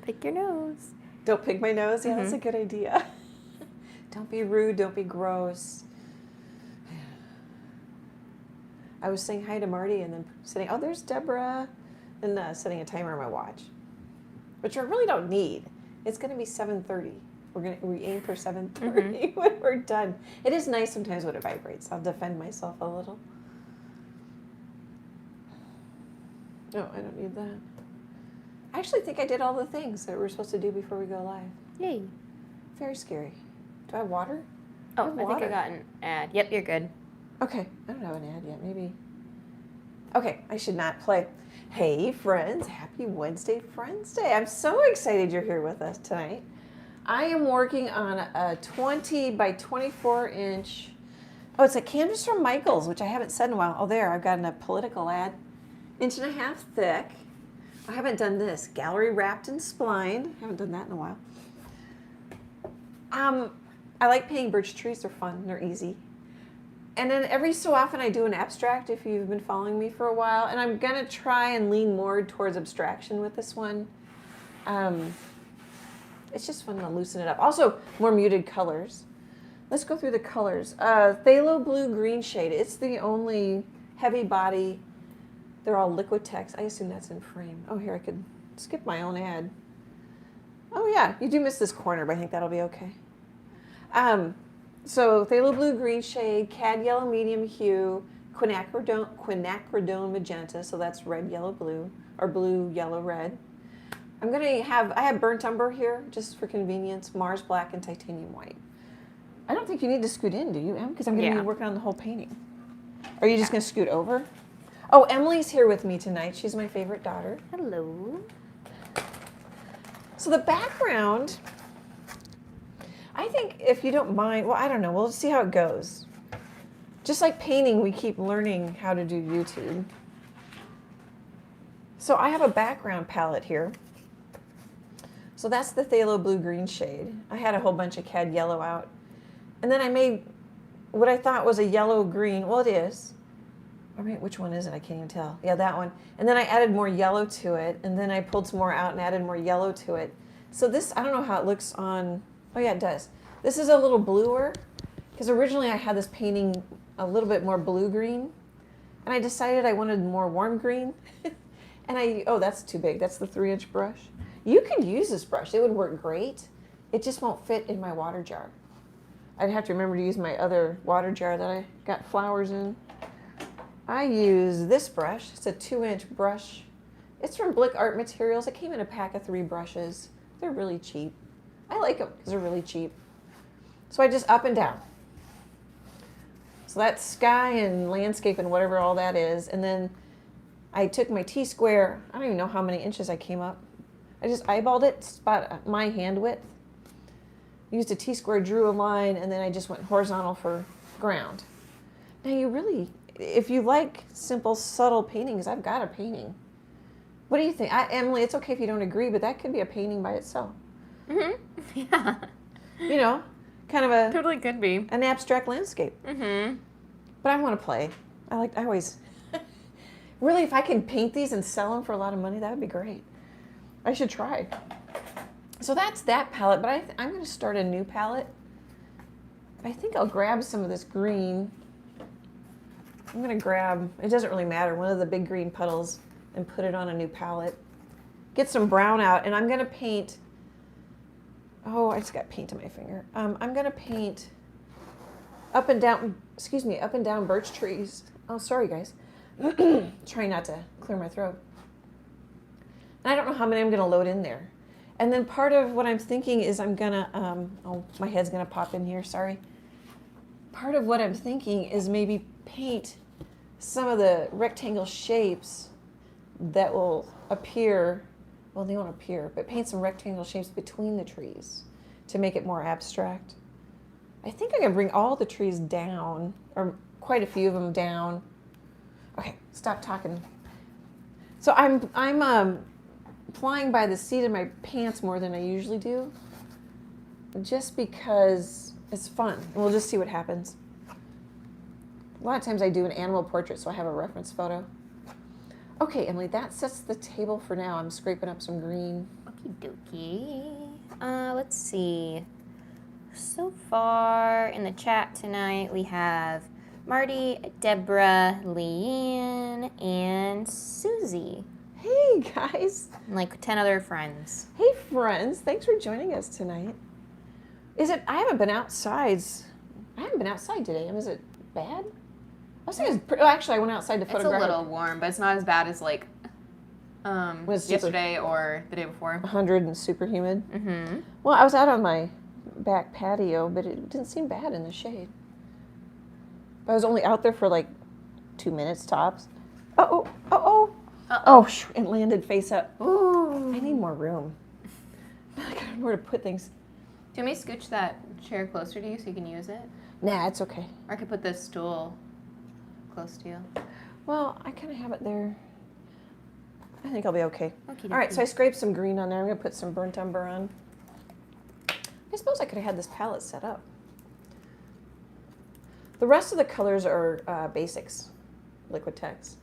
pick your nose. Don't pick my nose? Yeah, that's a good idea. Don't be rude. Don't be gross. I was saying hi to Marty and then saying, oh, there's Deborah, and setting a timer on my watch, which I really don't need. It's going to be 7:30. We aim for 7:30 when we're done. It is nice sometimes when it vibrates. I'll defend myself a little. Oh, I don't need that. I actually think I did all the things that we're supposed to do before we go live. Yay. Very scary. Do I have water? Oh, I think I got an ad. Yep, you're good. Okay, I don't have an ad yet, maybe. Okay, I should not play. Hey friends, happy Wednesday Friends Day. I'm so excited you're here with us tonight. I am working on a 20 by 24 inch, it's a canvas from Michaels, which I haven't said in a while. Oh, there, I've got a political ad. 1.5 inches thick. I haven't done this. Gallery wrapped and splined. Haven't done that in a while. I like painting birch trees. They're fun. They're easy. And then every so often I do an abstract if you've been following me for a while. And I'm going to try and lean more towards abstraction with this one. It's just fun to loosen it up. Also, more muted colors. Let's go through the colors. Phthalo blue green shade. It's the only heavy body. They're all liquid text. I assume that's in frame. Oh, here, I could skip my own ad. Oh, yeah, you do miss this corner, but I think that'll be okay. So phthalo blue green shade, cad yellow medium hue, quinacridone magenta, so that's red, yellow, blue, or blue, yellow, red. I have burnt umber here, just for convenience, Mars black and titanium white. I don't think you need to scoot in, do you, Em? Because I'm going to be working on the whole painting. Are you just going to scoot over? Oh, Emily's here with me tonight. She's my favorite daughter. Hello. So the background, I think if you don't mind, well, I don't know. We'll see how it goes. Just like painting, we keep learning how to do YouTube. So I have a background palette here. So that's the phthalo blue green shade. I had a whole bunch of cad yellow out. And then I made what I thought was a yellow green. Well, it is. I mean, which one is it? I can't even tell. Yeah, that one. And then I added more yellow to it. And then I pulled some more out and added more yellow to it. So this, I don't know how it looks on. Oh, yeah, it does. This is a little bluer. Because originally I had this painting a little bit more blue-green. And I decided I wanted more warm green. And oh, that's too big. That's the 3-inch brush. You could use this brush. It would work great. It just won't fit in my water jar. I'd have to remember to use my other water jar that I got flowers in. I use this brush. It's a 2-inch brush. It's from Blick Art Materials. It came in a pack of 3 brushes. They're really cheap. I like them because they're really cheap. So I just up and down. So that's sky and landscape and whatever all that is. And then I took my T-square. I don't even know how many inches I came up. I just eyeballed it, about my hand width. Used a T-square, drew a line, and then I just went horizontal for ground. Now you really, if you like simple, subtle paintings, I've got a painting. What do you think? Emily, it's okay if you don't agree, but that could be a painting by itself. Mm-hmm. Yeah. You know, kind of a... Totally could be. An abstract landscape. Mm-hmm. But I want to play. I always... Really, if I can paint these and sell them for a lot of money, that would be great. I should try. So that's that palette, but I'm going to start a new palette. I think I'll grab some of this green. I'm going to grab, it doesn't really matter, one of the big green puddles and put it on a new palette. Get some brown out, and I'm going to paint, oh, I just got paint on my finger. I'm going to paint up and down birch trees. Oh, sorry, guys. Trying not to clear my throat. And I don't know how many I'm going to load in there. And then part of what I'm thinking is I'm going to, oh, my head's going to pop in here, sorry. Part of what I'm thinking is maybe paint some of the rectangle shapes that will appear, well, they won't appear, but paint some rectangle shapes between the trees to make it more abstract. I think I can bring all the trees down, or quite a few of them down. Okay, stop talking. So I'm flying by the seat of my pants more than I usually do, just because it's fun. We'll just see what happens. A lot of times I do an animal portrait, so I have a reference photo. Okay, Emily, that sets the table for now. I'm scraping up some green. Okie dokie. Let's see. So far in the chat tonight, we have Marty, Deborah, Leanne, and Susie. Hey, guys. And like 10 other friends. Hey, friends. Thanks for joining us tonight. I haven't been outside. I haven't been outside today. Is it bad? I was thinking actually, I went outside to photograph. It's a little warm, but it's not as bad as like yesterday or the day before. 100 and super humid. Mm-hmm. Well, I was out on my back patio, but it didn't seem bad in the shade. I was only out there for like 2 minutes tops. Oh, it landed face up. Ooh. I need more room. I got nowhere to put things. Do you want me to scooch that chair closer to you so you can use it? Nah, it's okay. Or I could put this stool close to you. Well, I kind of have it there. I think I'll be okay. Okie All right, dokie. so I scraped some green on there. I'm going to put some burnt umber on. I suppose I could have had this palette set up. The rest of the colors are basics, Liquitex.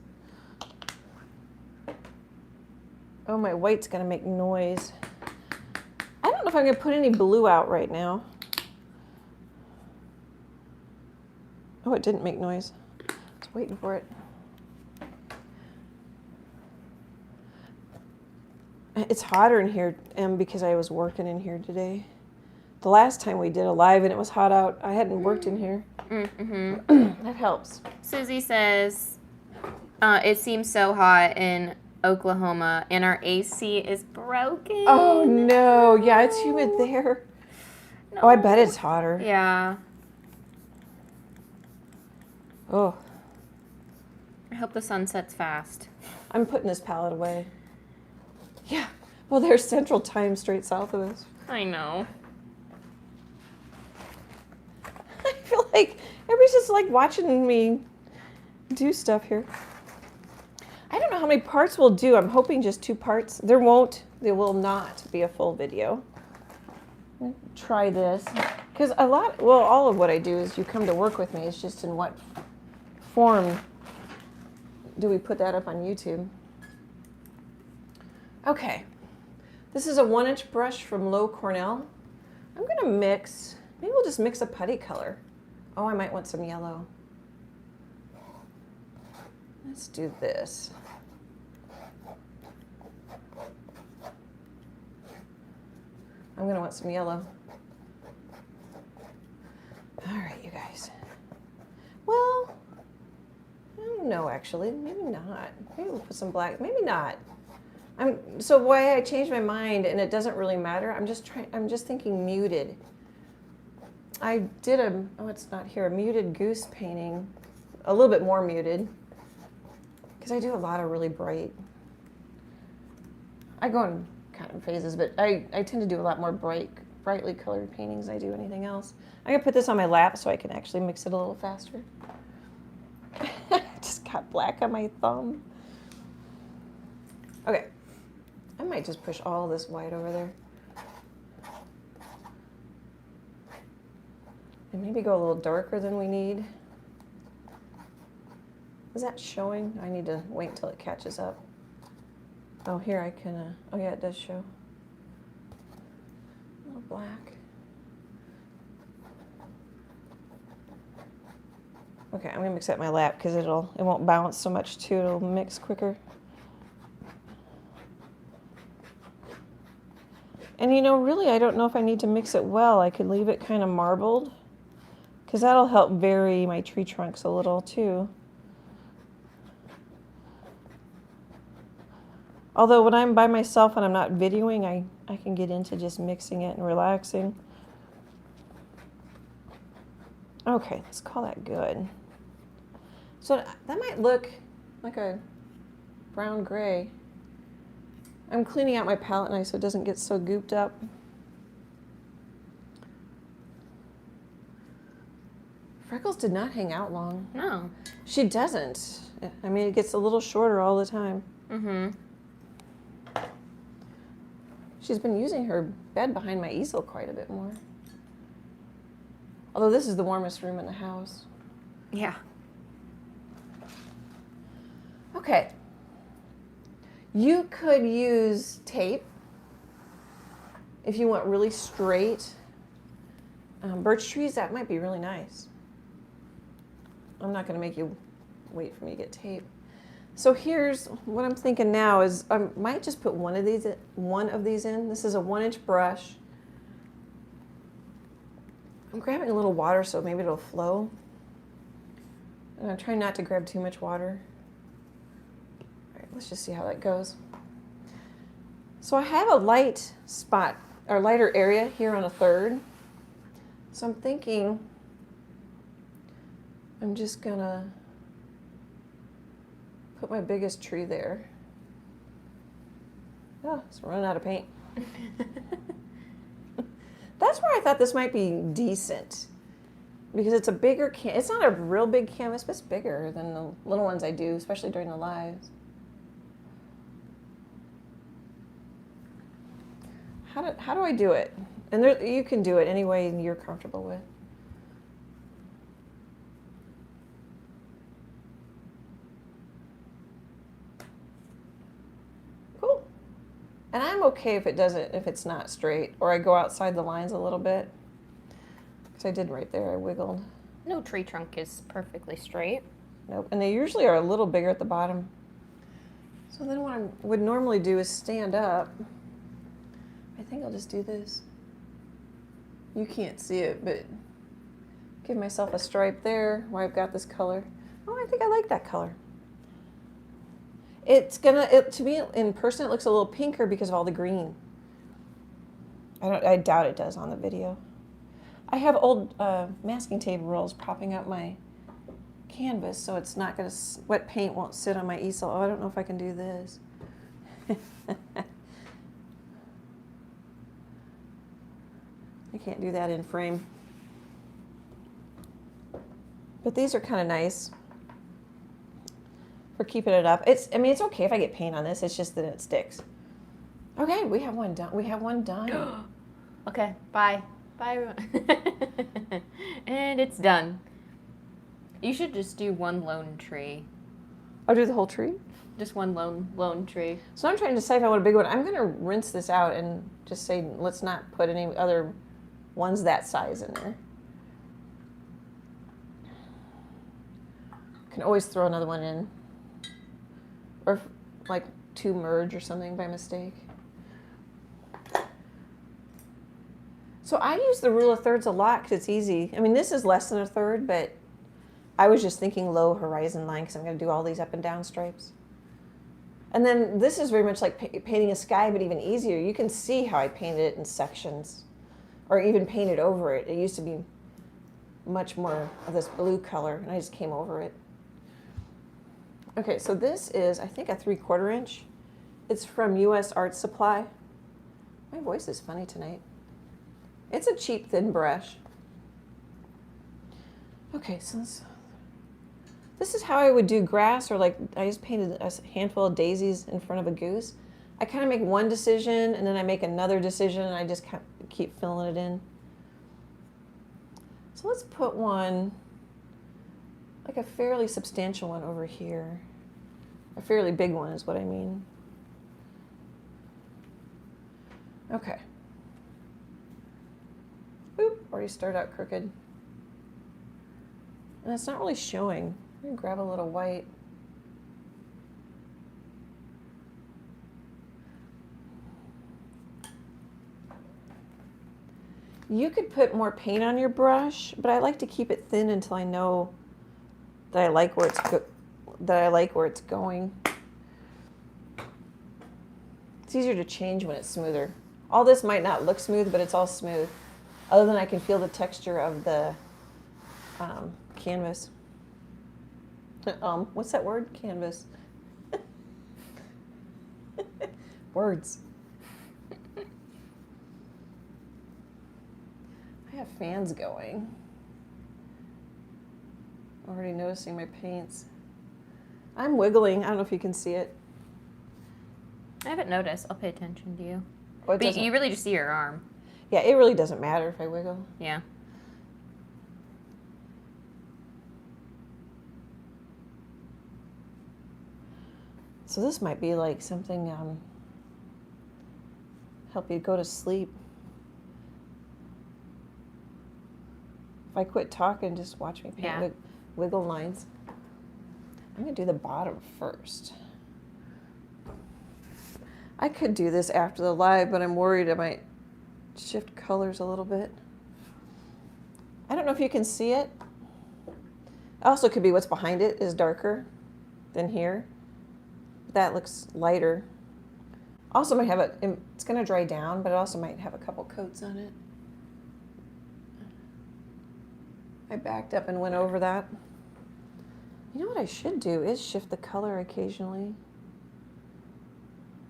Oh, my white's going to make noise. I don't know if I'm going to put any blue out right now. Oh, it didn't make noise. I was waiting for it. It's hotter in here because I was working in here today. The last time we did a live and it was hot out, I hadn't worked in here. Mm-hmm. That helps. Susie says, it seems so hot in Oklahoma and our AC is broken. Oh no, yeah, it's humid there. No. Oh, I bet it's hotter. Yeah. Oh, I hope the sun sets fast. I'm putting this palette away. Yeah, well, there's Central Time straight south of us. I know. I feel like everybody's just like watching me do stuff here. I don't know how many parts we'll do. I'm hoping just 2 parts. There will not be a full video. Try this. Because all of what I do is you come to work with me. It's just in what form do we put that up on YouTube? Okay. This is a 1-inch brush from Low Cornell. I'm going to mix, maybe we'll just mix a putty color. Oh, I might want some yellow. Let's do this. I'm going to want some yellow. All right, you guys. Well, I don't know, actually. Maybe not. Maybe we'll put some black. Maybe not. So why I changed my mind, and it doesn't really matter. I'm just thinking muted. I did it's not here, a muted goose painting. A little bit more muted. Because I do a lot of really bright. I go in kind of phases, but I tend to do a lot more brightly colored paintings than I do anything else. I'm going to put this on my lap so I can actually mix it a little faster. Just got black on my thumb. Okay. I might just push all this white over there. And maybe go a little darker than we need. Is that showing? I need to wait until it catches up. Oh, here I can, oh yeah, it does show. A little black. Okay, I'm gonna mix that in my lap because it won't bounce so much too, it'll mix quicker. And really, I don't know if I need to mix it well. I could leave it kind of marbled because that'll help vary my tree trunks a little too. Although when I'm by myself and I'm not videoing, I can get into just mixing it and relaxing. Okay, let's call that good. So that might look like a brown gray. I'm cleaning out my palette knife so it doesn't get so gooped up. Freckles did not hang out long. No. She doesn't. I mean, it gets a little shorter all the time. Mm-hmm. She's been using her bed behind my easel quite a bit more. Although this is the warmest room in the house. Yeah. Okay. You could use tape If you want really straight birch trees, that might be really nice. I'm not going to make you wait for me to get tape. So here's what I'm thinking now is I might just put one of these in. This is a 1-inch brush. I'm grabbing a little water so maybe it'll flow. And I'm trying not to grab too much water. All right, let's just see how that goes. So I have a light spot, or lighter area here on a 1/3. So I'm thinking I'm just gonna put my biggest tree there. Oh, it's running out of paint. That's where I thought this might be decent. Because it's a bigger it's not a real big canvas, but it's bigger than the little ones I do, especially during the lives. How do I do it? And there, you can do it any way you're comfortable with. Cool. And I'm okay if if it's not straight, or I go outside the lines a little bit. Because I did right there, I wiggled. No tree trunk is perfectly straight. Nope, and they usually are a little bigger at the bottom. So then what I would normally do is stand up. I think I'll just do this. You can't see it, but give myself a stripe there where I've got this color. Oh, I think I like that color. To me, in person, it looks a little pinker because of all the green. I doubt it does on the video. I have old masking tape rolls propping up my canvas, so it's not going to, wet paint won't sit on my easel. Oh, I don't know if I can do this. I can't do that in frame. But these are kind of nice for keeping it up. It's okay if I get paint on this. It's just that it sticks. Okay, we have one done. We have one done. Okay, bye. Bye, everyone. And it's done. You should just do one lone tree. I'll do the whole tree? Just one lone tree. So I'm trying to decide if I want a big one. I'm going to rinse this out and just say, let's not put any other ones that size in there. Can always throw another one in. Or like 2 merge or something by mistake. So I use the rule of thirds a lot because it's easy. I mean, this is less than a 1/3, but I was just thinking low horizon line because I'm going to do all these up and down stripes. And then this is very much like painting a sky, but even easier. You can see how I painted it in sections, or even painted over it. It used to be much more of this blue color, and I just came over it. Okay, so this is, I think, a 3/4 inch. It's from US Art Supply. My voice is funny tonight. It's a cheap, thin brush. Okay, so this is how I would do grass, or like I just painted a handful of daisies in front of a goose. I kind of make one decision, and then I make another decision, and I just keep filling it in. So let's put one, like a fairly substantial one over here. A fairly big one is what I mean. Okay. Oop, already started out crooked. And it's not really showing. I'm gonna grab a little white. You could put more paint on your brush, but I like to keep it thin until I know that I like where it's going. It's easier to change when it's smoother. All this might not look smooth, but it's all smooth. Other than I can feel the texture of the canvas. What's that word? Canvas. Words. I have fans going. Already noticing my paints. I'm wiggling. I don't know if you can see it. I haven't noticed. I'll pay attention to you. Oh, But you really just see your arm. Yeah, it really doesn't matter if I wiggle. Yeah. So this might be like something help you go to sleep. If I quit talking, just watch me paint Yeah. wiggle lines. I'm going to do the bottom first. I could do this after the live, but I'm worried I might shift colors a little bit. I don't know if you can see it. Also could be what's behind it is darker than here. That looks lighter. Also might have it's going to dry down, but it also might have a couple coats on it. I backed up and went over that. You know what I should do is shift the color occasionally.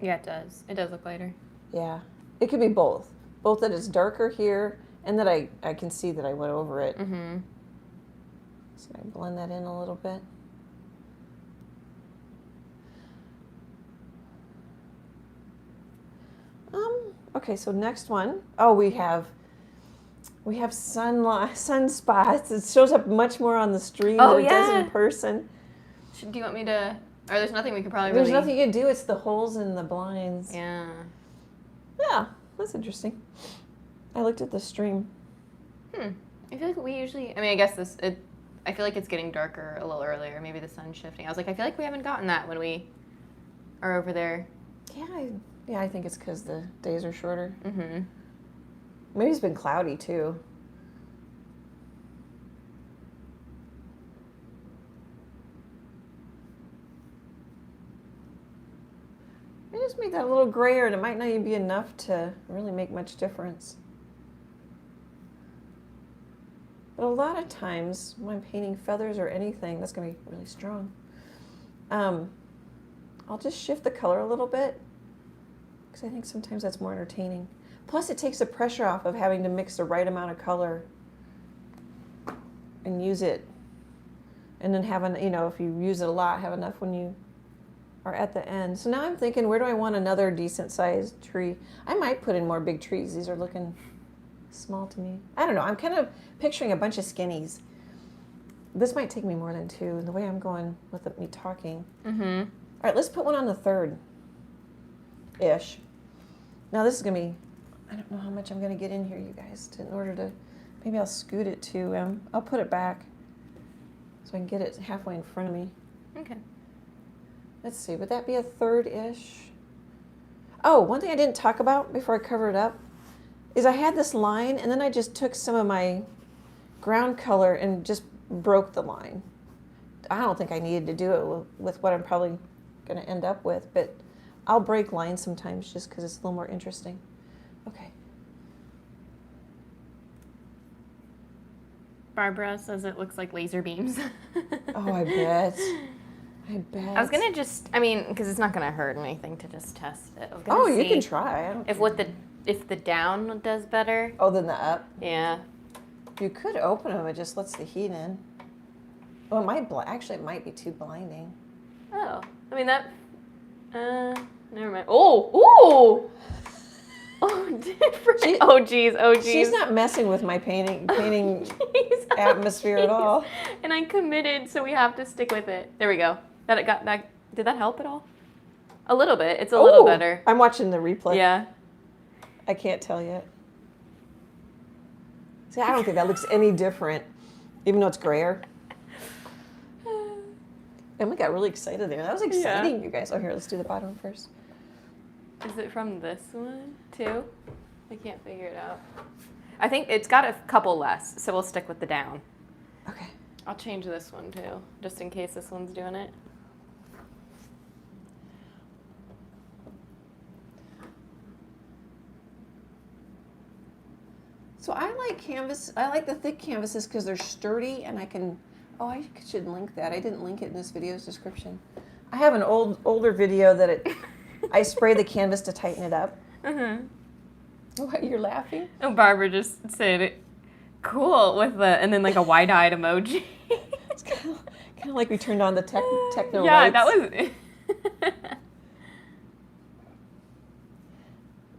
Yeah, it does. It does look lighter. Yeah, it could be both. Both that it's darker here and that I can see that I went over it. Mm-hmm. So I blend that in a little bit. Okay, so next one. Oh, we have sunspots. It shows up much more on the stream than it does in person. Do you want me to? Or there's nothing we could probably. There's nothing you can do. It's the holes in the blinds. Yeah. Yeah, that's interesting. I looked at the stream. I feel like we usually. I mean, I guess I feel like it's getting darker a little earlier. Maybe the sun's shifting. I was like, I feel like we haven't gotten that when we are over there. Yeah, I think it's because the days are shorter. Mm-hmm. Maybe it's been cloudy too. I just made that a little grayer, and it might not even be enough to really make much difference. But a lot of times when I'm painting feathers or anything, that's going to be really strong. I'll just shift the color a little bit because I think sometimes that's more entertaining. Plus, it takes the pressure off of having to mix the right amount of color and use it. And then if you use it a lot, have enough when you are at the end. So now I'm thinking, where do I want another decent sized tree? I might put in more big trees. These are looking small to me. I don't know. I'm kind of picturing a bunch of skinnies. This might take me more than two, the way I'm going with me talking. Mm-hmm. All right, let's put one on the third-ish. Now this is going to be, I don't know how much I'm going to get in here, you guys, in order to, maybe I'll scoot it to, I'll put it back so I can get it halfway in front of me. Okay. Let's see, would that be a third-ish? Oh, one thing I didn't talk about before I cover it up is I had this line, and then I just took some of my ground color and just broke the line. I don't think I needed to do it with what I'm probably going to end up with, but I'll break lines sometimes just because it's a little more interesting. Okay. Barbara says it looks like laser beams. Oh, I bet. I was gonna because it's not gonna hurt anything to just test it. I was gonna you see can try. I don't if the down does better. Oh, then the up. Yeah. You could open them. It just lets the heat in. Oh, it might actually it might be too blinding. Oh, I mean that. Never mind. Oh, different. Oh geez. She's not messing with my painting atmosphere at all. And I committed, so we have to stick with it. There we go. Did that help at all? A little bit. It's a little better. I'm watching the replay. Yeah. I can't tell yet. See, I don't think that looks any different, even though it's grayer. Emma got really excited there. That was exciting, you guys. Oh, here, let's do the bottom first. Is it from this one, too? I can't figure it out. I think it's got a couple less, so we'll stick with the down. Okay. I'll change this one, too, just in case this one's doing it. So I like canvas. I like the thick canvases because they're sturdy, and I can. Oh, I should link that. I didn't link it in this video's description. I have an older video that I spray the canvas to tighten it up. What, you're laughing? Oh, Barbara just said it. Cool with and then like a wide-eyed emoji. It's kind of like we turned on the techno yeah, lights. that was.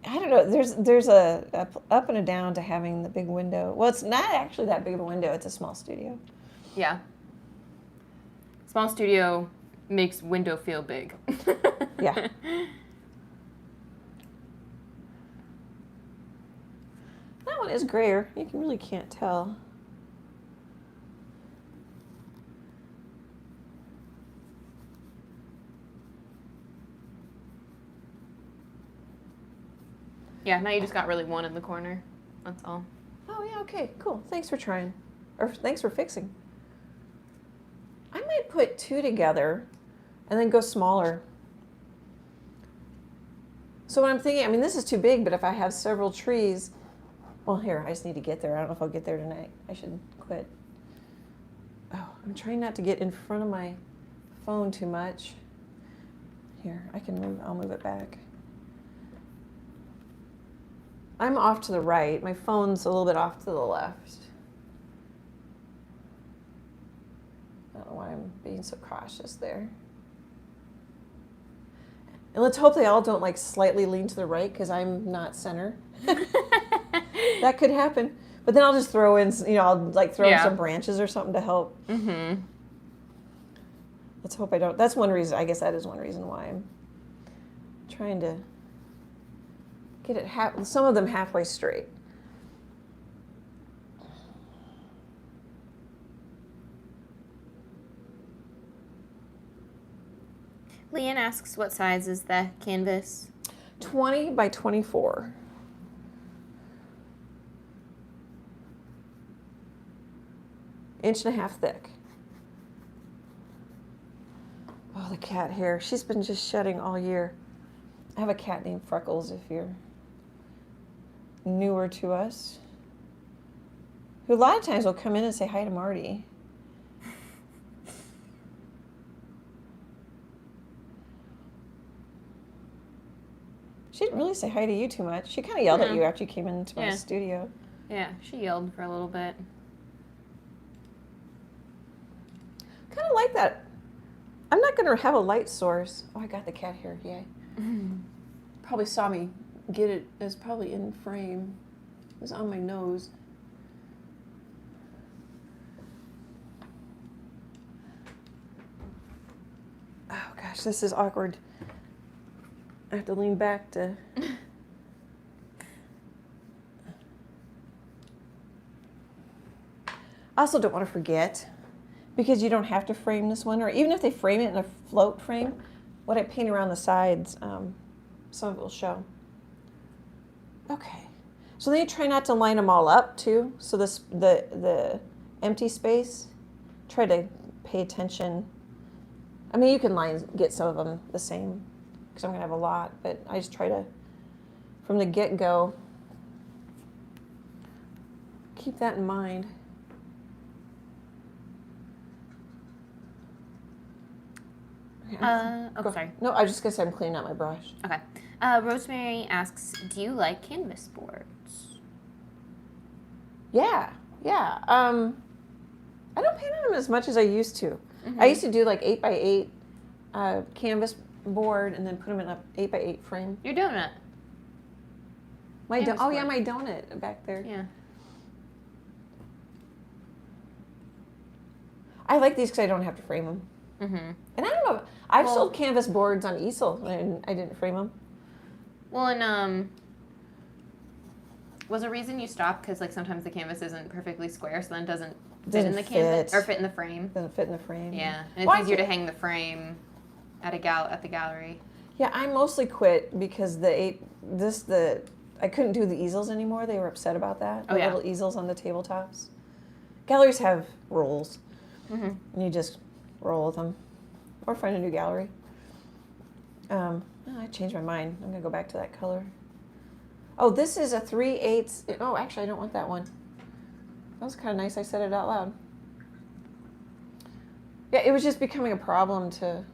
I don't know. There's a up and a down to having the big window. Well, it's not actually that big of a window. It's a small studio. Yeah. Small studio makes window feel big. Yeah. That one is grayer. You really can't tell. Yeah, now you just got really one in the corner. That's all. Oh, yeah, okay, cool. Thanks for trying. Or thanks for fixing. I might put 2 together and then go smaller. So what I'm thinking, I mean, this is too big, but if I have several trees, well, here, I just need to get there. I don't know if I'll get there tonight. I should quit. Oh, I'm trying not to get in front of my phone too much. Here, I'll move it back. I'm off to the right. My phone's a little bit off to the left. I don't know why I'm being so cautious there. And let's hope they all don't like slightly lean to the right because I'm not center. That could happen. But then I'll just throw in, I'll like throw in some branches or something to help. Mm-hmm. Let's hope I don't. That's one reason. I guess that is one reason why I'm trying to get it some of them halfway straight. Leanne asks, what size is the canvas? 20 by 24. Inch and a half thick. Oh, the cat hair. She's been just shedding all year. I have a cat named Freckles, if you're newer to us, who a lot of times will come in and say hi to Marty. She didn't really say hi to you too much. She kind of yelled at you after you came into my studio. Yeah, she yelled for a little bit. Kind of like that. I'm not going to have a light source. Oh, I got the cat hair. Yay. Probably saw me get it. It's probably in frame. It was on my nose. Oh, gosh, this is awkward. I have to lean back to... I also don't want to forget, because you don't have to frame this one, or even if they frame it in a float frame, what I paint around the sides, some of it will show. Okay, so then you try not to line them all up too. So this the empty space, try to pay attention. I mean, you can get some of them the same, because I'm gonna have a lot, but I just try to, from the get-go, keep that in mind. Sorry. No, I was just gonna say I'm cleaning out my brush. Okay. Rosemary asks, do you like canvas boards? Yeah. I don't paint on them as much as I used to. I used to do like 8x8 canvas board and then put them in a 8x8 frame. Your donut. My Canvas board. yeah, my donut back there. Yeah. I like these because I don't have to frame them. Mm-hmm. And I don't know. I've sold canvas boards on easel and I didn't frame them. Well, and was a reason you stopped because like sometimes the canvas isn't perfectly square, so then it doesn't fit in the canvas or fit in the frame. Doesn't fit in the frame. Yeah, and it's easier to hang the frame at the gallery. Yeah, I mostly quit because I couldn't do the easels anymore. They were upset about that. The little easels on the tabletops. Galleries have rolls, and you just roll with them, or find a new gallery. I changed my mind. I'm gonna go back to that color. Oh, this is a 3/8. Oh, actually, I don't want that one. That was kind of nice. I said it out loud. Yeah, it was just becoming a problem to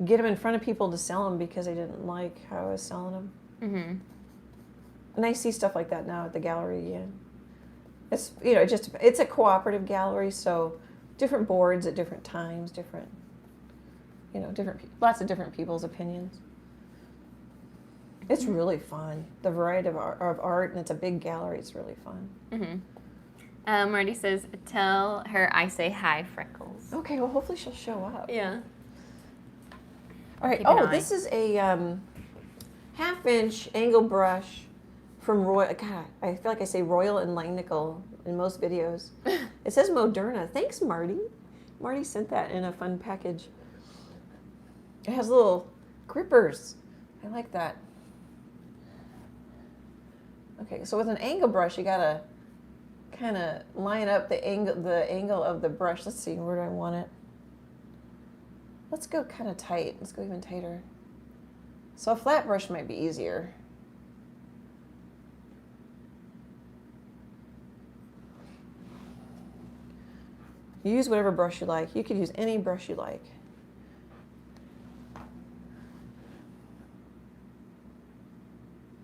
get them in front of people to sell them because they didn't like how I was selling them. Mm-hmm. And I see stuff like that now at the gallery. Yeah, it's it's a cooperative gallery, so different boards at different times, lots of different people's opinions. It's really fun. The variety of art, and it's a big gallery. It's really fun. Mm-hmm. Marty says, tell her I say hi, Freckles. Okay, well, hopefully she'll show up. Yeah. All right. Keep an eye. This is a 1/2-inch angle brush from Royal. God, I feel like I say Royal and Langnickel in most videos. It says Moderna. Thanks, Marty. Marty sent that in a fun package. It has little grippers. I like that. Okay, so with an angle brush, you gotta kind of line up the angle of the brush. Let's see, where do I want it? Let's go kind of tight. Let's go even tighter. So a flat brush might be easier. Use whatever brush you like. You could use any brush you like.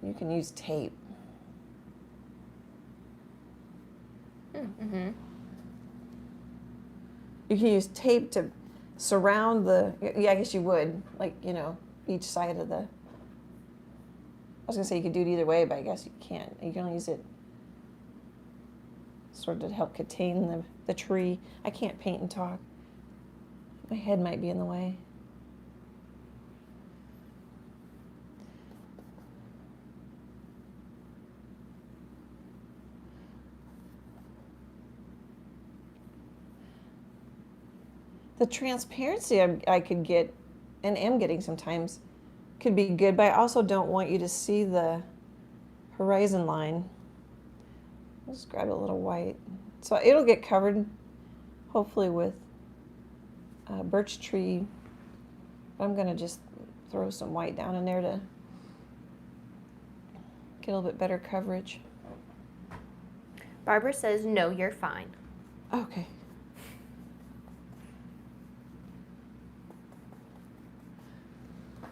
You can use tape. Mm-hmm. You can use tape to surround the, yeah, I guess you would, like, you know, each side of the, I was going to say you could do it either way, but I guess you can't. You can only use it sort of to help contain the tree. I can't paint and talk. My head might be in the way. The transparency I could get, and am getting sometimes, could be good, but I also don't want you to see the horizon line. I'll just grab a little white. So it'll get covered, hopefully, with birch tree. I'm going to just throw some white down in there to get a little bit better coverage. Barbara says, no, you're fine. Okay.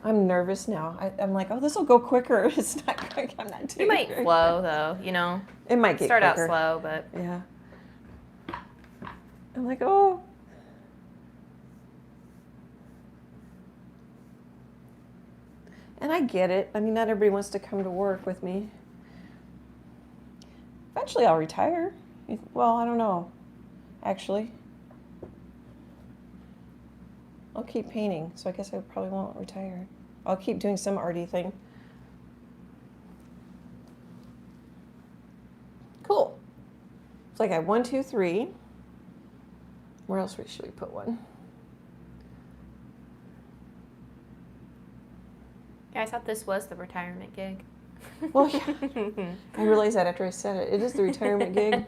I'm nervous now. I'm like, oh, this will go quicker. It's not quick. I'm not doing You might it. flow, though, you know. It might get Start quicker. out slow, but... Yeah. I'm like, oh. And I get it. I mean, not everybody wants to come to work with me. Eventually I'll retire. Well, I don't know, actually. I'll keep painting, so I guess I probably won't retire. I'll keep doing some arty thing. Cool. So I got 1, 2, 3. Where else should we put one? Yeah, I thought this was the retirement gig. Well, yeah. I realized that after I said it. It is the retirement gig.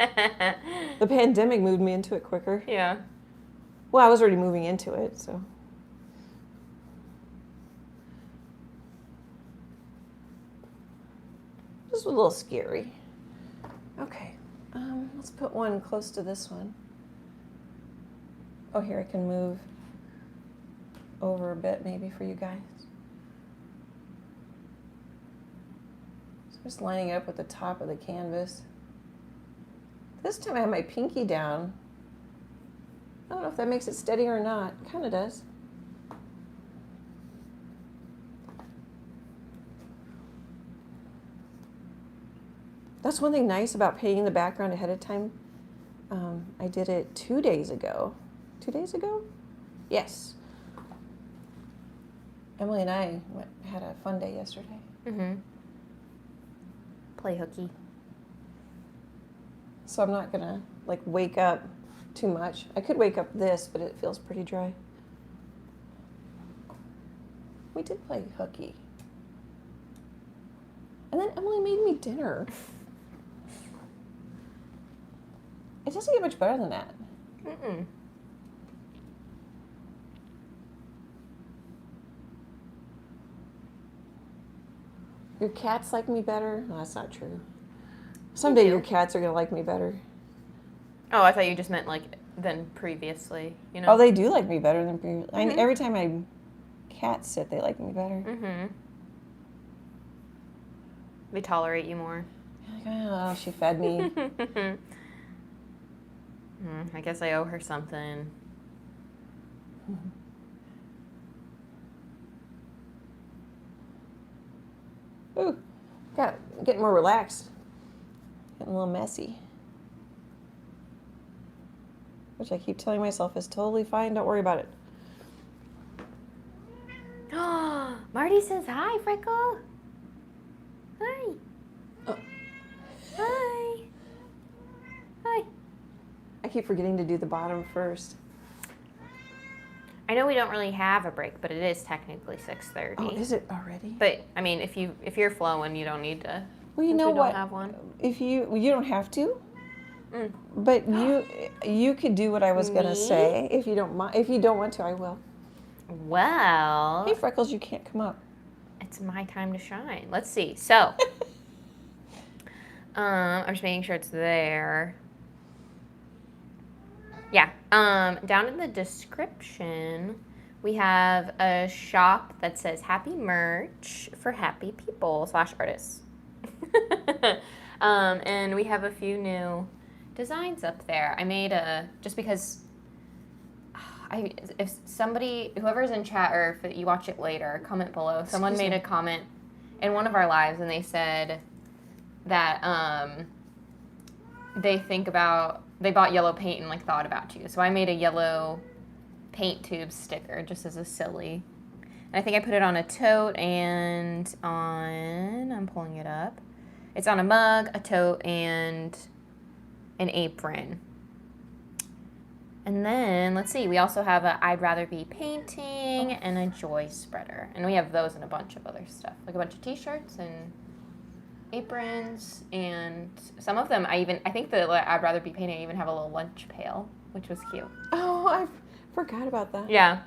The pandemic moved me into it quicker. Yeah. Well, I was already moving into it, so. This was a little scary. Okay, let's put one close to this one. Oh, here I can move over a bit maybe for you guys. So just lining it up with the top of the canvas. This time I have my pinky down. I don't know if that makes it steady or not. Kind of does. That's one thing nice about painting the background ahead of time. I did it 2 days ago. 2 days ago? Yes. Emily and I had a fun day yesterday. Mm-hmm. Play hooky. So I'm not gonna like wake up too much. I could wake up this, but it feels pretty dry. We did play hooky. And then Emily made me dinner. It doesn't get much better than that. Mm-mm. Your cats like me better? No, that's not true. Someday your cats are going to like me better. Oh, I thought you just meant like than previously, you know? Oh, they do like me better than previously. Mm-hmm. Every time my cats sit, they like me better. Mm-hmm. They tolerate you more. Like, oh, she fed me. I guess I owe her something. Ooh, getting more relaxed. Getting a little messy. Which I keep telling myself is totally fine. Don't worry about it. Marty says hi, Freckle. Hi. Oh. Hi. Hi. I keep forgetting to do the bottom first. I know we don't really have a break, but it is technically 6:30. Oh, is it already? But I mean, if you're flowing, you don't need to Well, you since know we what? don't have one. If you don't have to, Mm. but you could do what I was gonna Me? say if you don't mind. If you don't want to, I will. Well, Hey, Freckles, you can't come up. it's my time to shine. Let's see. So, I'm just making sure it's there. Yeah. Down in the description, we have a shop that says "Happy Merch for Happy People / artists," and we have a few new designs up there. I made just because. If somebody, whoever's in chat, or if you watch it later, comment below. Someone made a comment in one of our lives, and they said that they bought yellow paint and like thought about you. So I made a yellow paint tube sticker just as a silly. And I think I put it on a tote and I'm pulling it up. It's on a mug, a tote, and an apron. And then, let's see, we also have a I'd Rather Be Painting and a Joy Spreader. And we have those and a bunch of other stuff, like a bunch of t-shirts and aprons. And some of them, I think the I'd Rather Be Painting, I even have a little lunch pail, which was cute. Oh, I forgot about that. Yeah.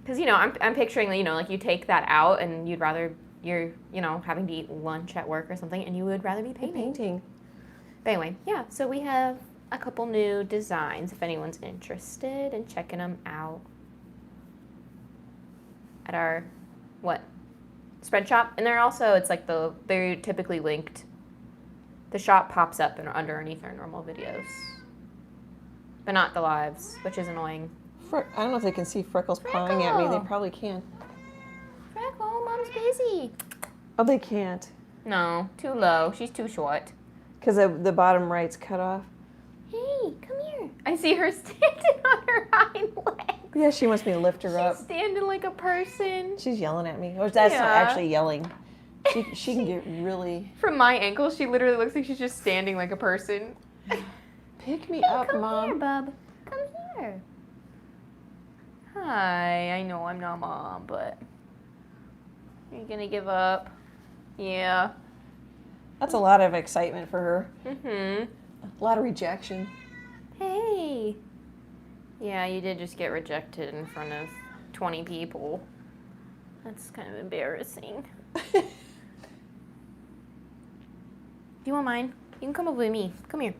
Because, I'm picturing, like you take that out and you're having to eat lunch at work or something, and you would rather be painting. But anyway, yeah, so we have a couple new designs if anyone's interested in checking them out at our spread shop. And they're also, it's like they're typically linked. The shop pops up underneath our normal videos, but not the lives, which is annoying. I don't know if they can see Freckles pawing at me. They Freckle! probably can. Freckle, Mom's busy. Oh, they can't. No, too low. She's too short. Because the bottom right's cut off. Hey, come here. I see her standing on her hind legs. Yeah, she wants me to lift her up. She's standing like a person. She's yelling at me. Or that's not Yeah. actually yelling. She can get really... From my ankle, she literally looks like she's just standing like a person. Pick me Hey, up, come Mom. here, bub. Come here. Hi, I know I'm not Mom, but... Are you gonna give up? Yeah. That's a lot of excitement for her. Mm-hmm. A lot of rejection. Hey. Yeah, you did just get rejected in front of 20 people. That's kind of embarrassing. Do you want mine? You can come over with me. Come here.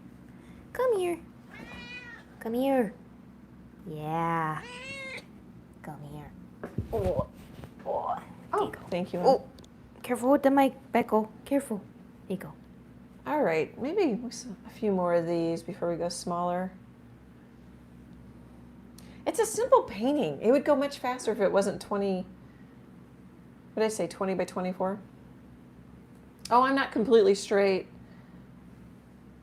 Come here. Come here. Yeah. Come here. Oh. Oh. Oh, thank you. Oh. Careful with the mic, Becco. Careful. There you go. All right, maybe a few more of these before we go smaller. It's a simple painting. It would go much faster if it wasn't 20, what did I say, 20 by 24? Oh, I'm not completely straight.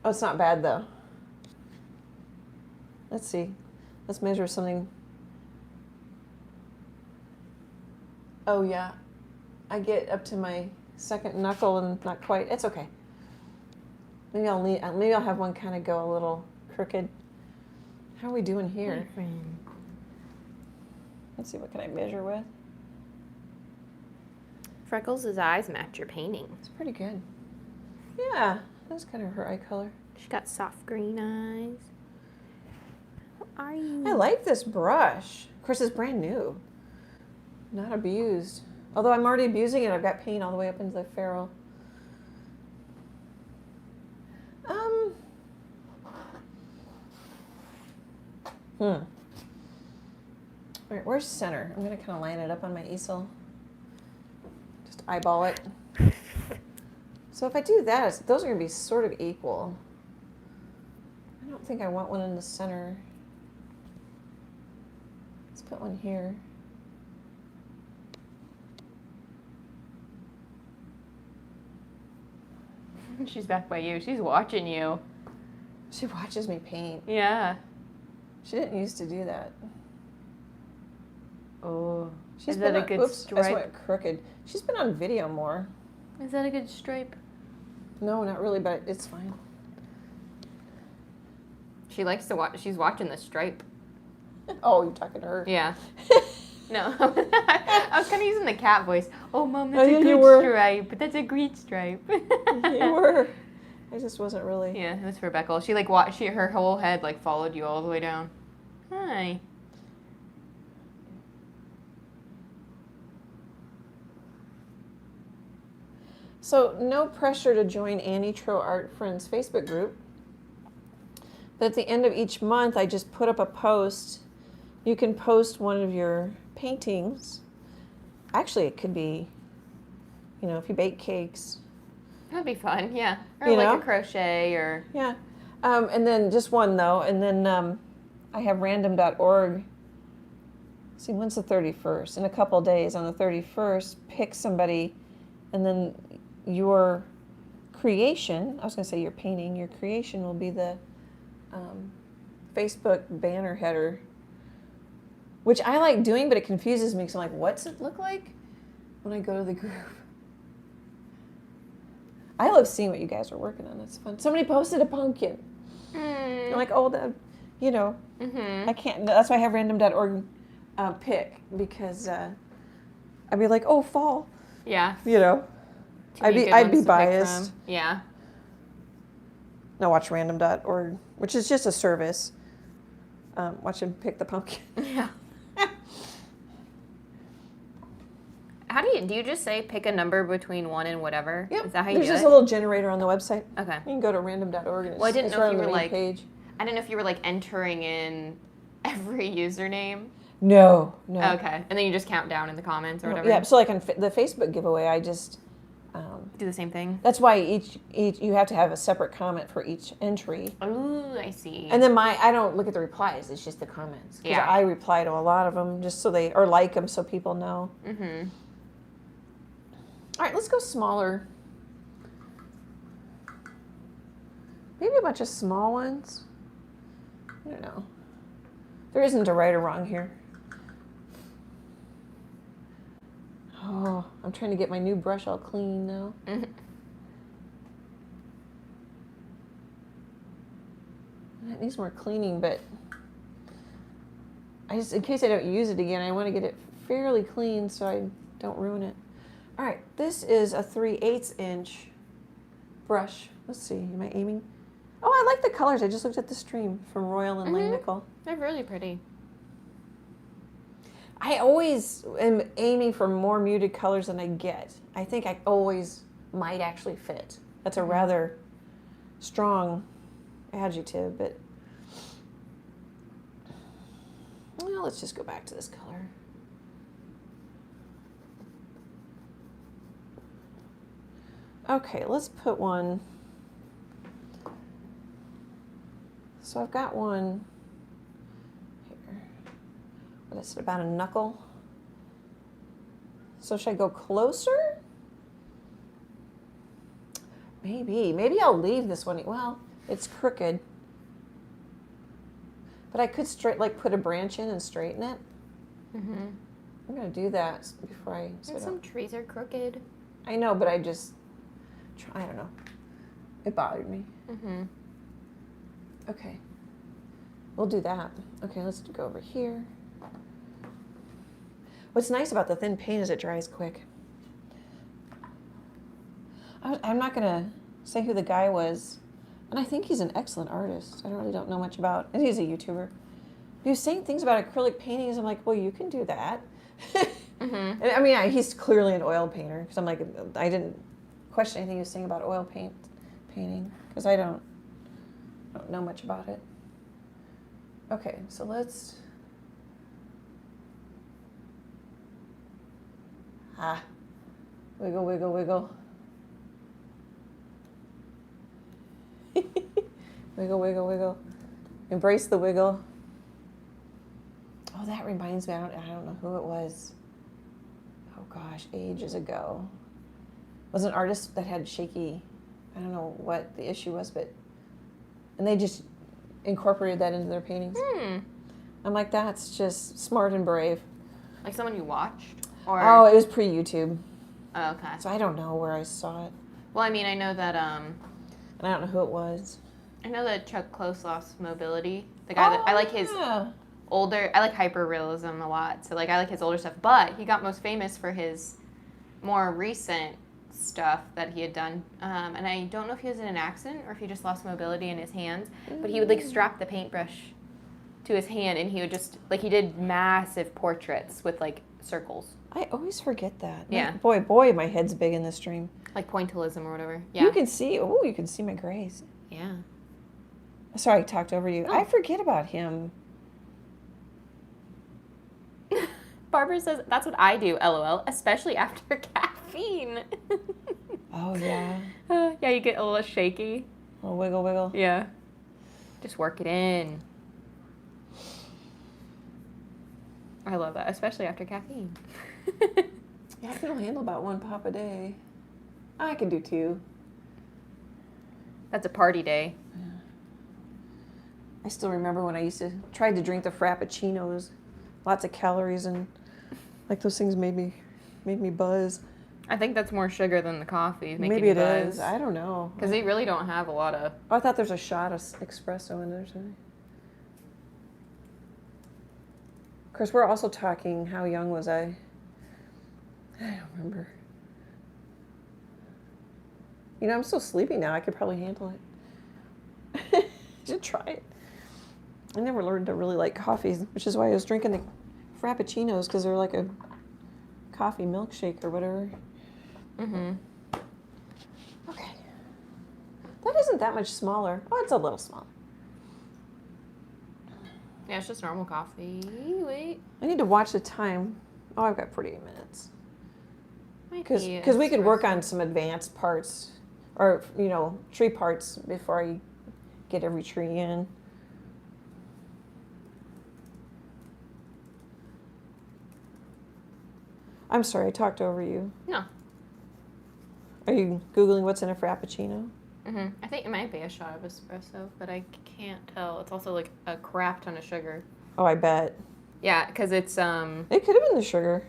Oh, it's not bad though. Let's see. Let's measure something. Oh yeah, I get up to my second knuckle and not quite. It's okay. Maybe I'll have one kind of go a little crooked. How are we doing here? Let's see, what can I measure with? Freckles' eyes match your painting. It's pretty good. Yeah, that's kind of her eye color. She's got soft green eyes. How are you? I like this brush. Of course, it's brand new. Not abused. Although I'm already abusing it, I've got paint all the way up into the ferrule. All right, where's center? I'm gonna kind of line it up on my easel. Just eyeball it. So if I do that, those are gonna be sort of equal. I don't think I want one in the center. Let's put one here. She's back by you. She's watching you. She watches me paint. Yeah. She didn't used to do that. Oh. She's Is that a on, good oops, I stripe? went crooked. She's been on video more. Is that a good stripe? No, not really, but it's fine. She likes to watch. She's watching the stripe. Oh, you're talking to her. Yeah. No. I was kind of using the cat voice. Oh, Mom, Oh, that's yeah, a you good were. stripe. That's a green stripe. You were. I just wasn't really. Yeah, it was for Beckel. She like her whole head like followed you all the way down. Hi. So no pressure to join Leslee Troe Art Friends Facebook group. But at the end of each month, I just put up a post. You can post one of your paintings. Actually, it could be, if you bake cakes. That'd be fun, yeah. Or You like know? a crochet or... Yeah. And then just one, though. And then I have random.org. See, when's the 31st? In a couple of days, on the 31st, pick somebody, and then your creation, I was going to say your painting, your creation will be the Facebook banner header, which I like doing, but it confuses me because I'm like, what's it look like when I go to the group? I love seeing what you guys are working on. It's fun. Somebody posted a pumpkin. I'm like, oh, I can't. That's why I have random.org pick, because I'd be like, oh, fall. Yeah. I'd be biased. Yeah. No, watch random.org, which is just a service. Watch him pick the pumpkin. Yeah. How do you just say pick a number between 1 and whatever? Yep. Is that how you There's do just it? a little generator on the website. Okay. You can go to random.org and Well, I didn't it's know right if on you the were main like page. I didn't know if you were like entering in every username. No. Okay. And then you just count down in the comments or whatever. Yeah, so like on the Facebook giveaway, I just Do the same thing. that's why each you have to have a separate comment for each entry. Ooh, I see. And then I don't look at the replies; it's just the comments. Because Yeah. I reply to a lot of them just so or like them so people know. Mm-hmm. All right, let's go smaller. Maybe a bunch of small ones. I don't know. There isn't a right or wrong here. Oh, I'm trying to get my new brush all clean now. Mm-hmm. It needs more cleaning, but in case I don't use it again, I want to get it fairly clean so I don't ruin it. All right, this is a 3/8 inch brush. Let's see, am I aiming? Oh, I like the colors. I just looked at the stream from Royal and Lane Nickel. They're really pretty. I always am aiming for more muted colors than I get. I think I always might actually fit. That's a rather strong adjective, but well, let's just go back to this color. Okay, let's put one. So I've got one here. What is it, about a knuckle? So should I go closer? Maybe I'll leave this one. Well, it's crooked. But I could put a branch in and straighten it. Mm-hmm. I'm gonna do that before I And some trees are crooked. I know, but I don't know. It bothered me. Mm-hmm. Okay. We'll do that. Okay, let's go over here. What's nice about the thin paint is it dries quick. I'm not going to say who the guy was, and I think he's an excellent artist. I don't know much about, and he's a YouTuber. He was saying things about acrylic paintings. I'm like, well, you can do that. Mm-hmm. And I mean, he's clearly an oil painter, because I'm like, I didn't question anything he was saying about oil painting, because I don't know much about it. Okay, so let's... Wiggle, wiggle, wiggle. Wiggle, wiggle, wiggle. Embrace the wiggle. Oh, that reminds me, I don't know who it was. Oh gosh, ages ago. It was an artist that had shaky, I don't know what the issue was, and they just incorporated that into their paintings. I'm like, that's just smart and brave. Like someone you watched? Or... Oh, it was pre-YouTube. Oh, okay. So I don't know where I saw it. Well, I mean, I know that, And I don't know who it was. I know that Chuck Close lost mobility. The guy that, I like his older, I like hyperrealism a lot. So, like, I like his older stuff. But he got most famous for his more recent stuff that he had done, and I don't know if he was in an accident or if he just lost mobility in his hands, but he would like strap the paintbrush to his hand, and he would just like he did massive portraits with like circles. I always forget that. Yeah. Boy, my head's big in this stream. Like pointillism or whatever. Yeah. You can see my grays. Yeah. Sorry, I talked over you. Oh. I forget about him. Barbara says, that's what I do, LOL, especially after caffeine. Oh, yeah. Yeah, you get a little shaky. A little wiggle. Yeah. Just work it in. I love that, especially after caffeine. Yeah, I can only handle about 1 pop a day. I can do 2. That's a party day. Yeah. I still remember when I used to try to drink the Frappuccinos. Lots of calories and like those things made me buzz. I think that's more sugar than the coffee. Maybe it is. I don't know. Because they really don't have a lot of... Oh, I thought there's a shot of espresso in there or something. Of course, we're also talking, how young was I? I don't remember. You know, I'm so sleepy now, I could probably handle it. Should try it. I never learned to really like coffees, which is why I was drinking the Frappuccinos, because they're like a coffee milkshake or whatever. Mm-hmm. Okay. That isn't that much smaller. Oh, it's a little small. Yeah, it's just normal coffee. Wait. I need to watch the time. Oh, I've got 48 minutes. Might Because be we could work espresso. on some advanced parts, or, you know, tree parts before I get every tree in. I'm sorry, I talked over you. No. Are you Googling what's in a Frappuccino? Mm-hmm. I think it might be a shot of espresso, but I can't tell. It's also like a crap ton of sugar. Oh, I bet. Yeah, because it's It could have been the sugar.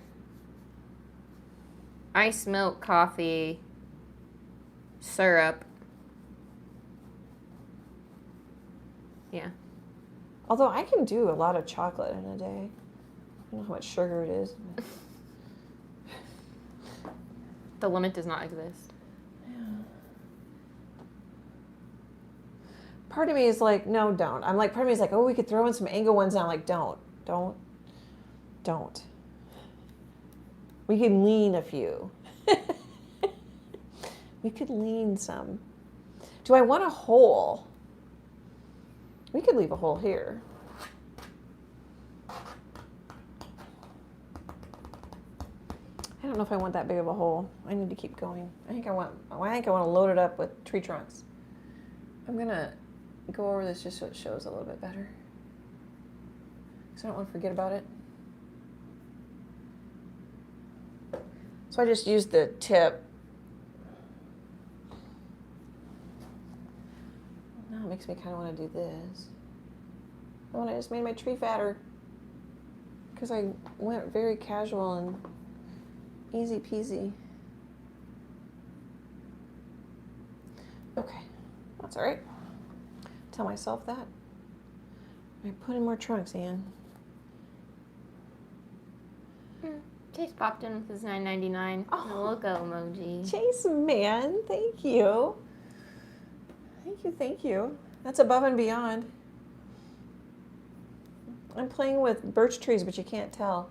ice milk coffee syrup. Yeah. Although I can do a lot of chocolate in a day. I don't know how much sugar it is. The limit does not exist. Part of me is like, no, don't. I'm like, part of me is like, oh, we could throw in some angle ones. And I'm like, don't. We can lean a few. We could lean some. Do I want a hole? We could leave a hole here. I don't know if I want that big of a hole. I need to keep going. I think I want to load it up with tree trunks. I'm gonna go over this just so it shows a little bit better. Because I don't want to forget about it. So I just used the tip. Now it makes me kind of want to do this. Oh, and I just made my tree fatter. Because I went very casual and easy peasy. Okay, that's all right. Tell myself that. I put in more trunks, Ann. Chase popped in with his $9.99 logo emoji. Chase, man, thank you. Thank you. That's above and beyond. I'm playing with birch trees, but you can't tell.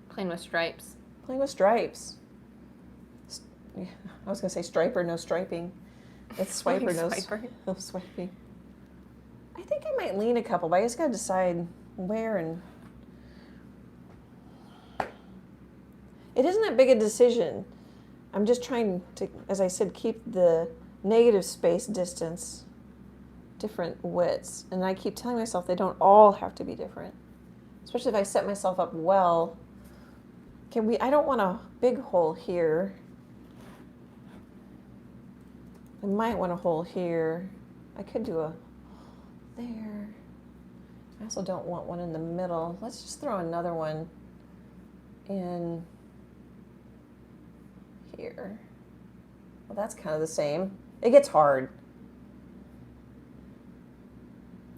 Playing with stripes. Playing with stripes. I was going to say striper, no striping. It's swiper, no swiping. I think I might lean a couple, but I just got to decide where and... It isn't that big a decision. I'm just trying to, as I said, keep the negative space distance different widths. And I keep telling myself they don't all have to be different. Especially if I set myself up well. I don't want a big hole here. I might want a hole here. I could do a there. I also don't want one in the middle. Let's just throw another one in here. Well, that's kind of the same. It gets hard.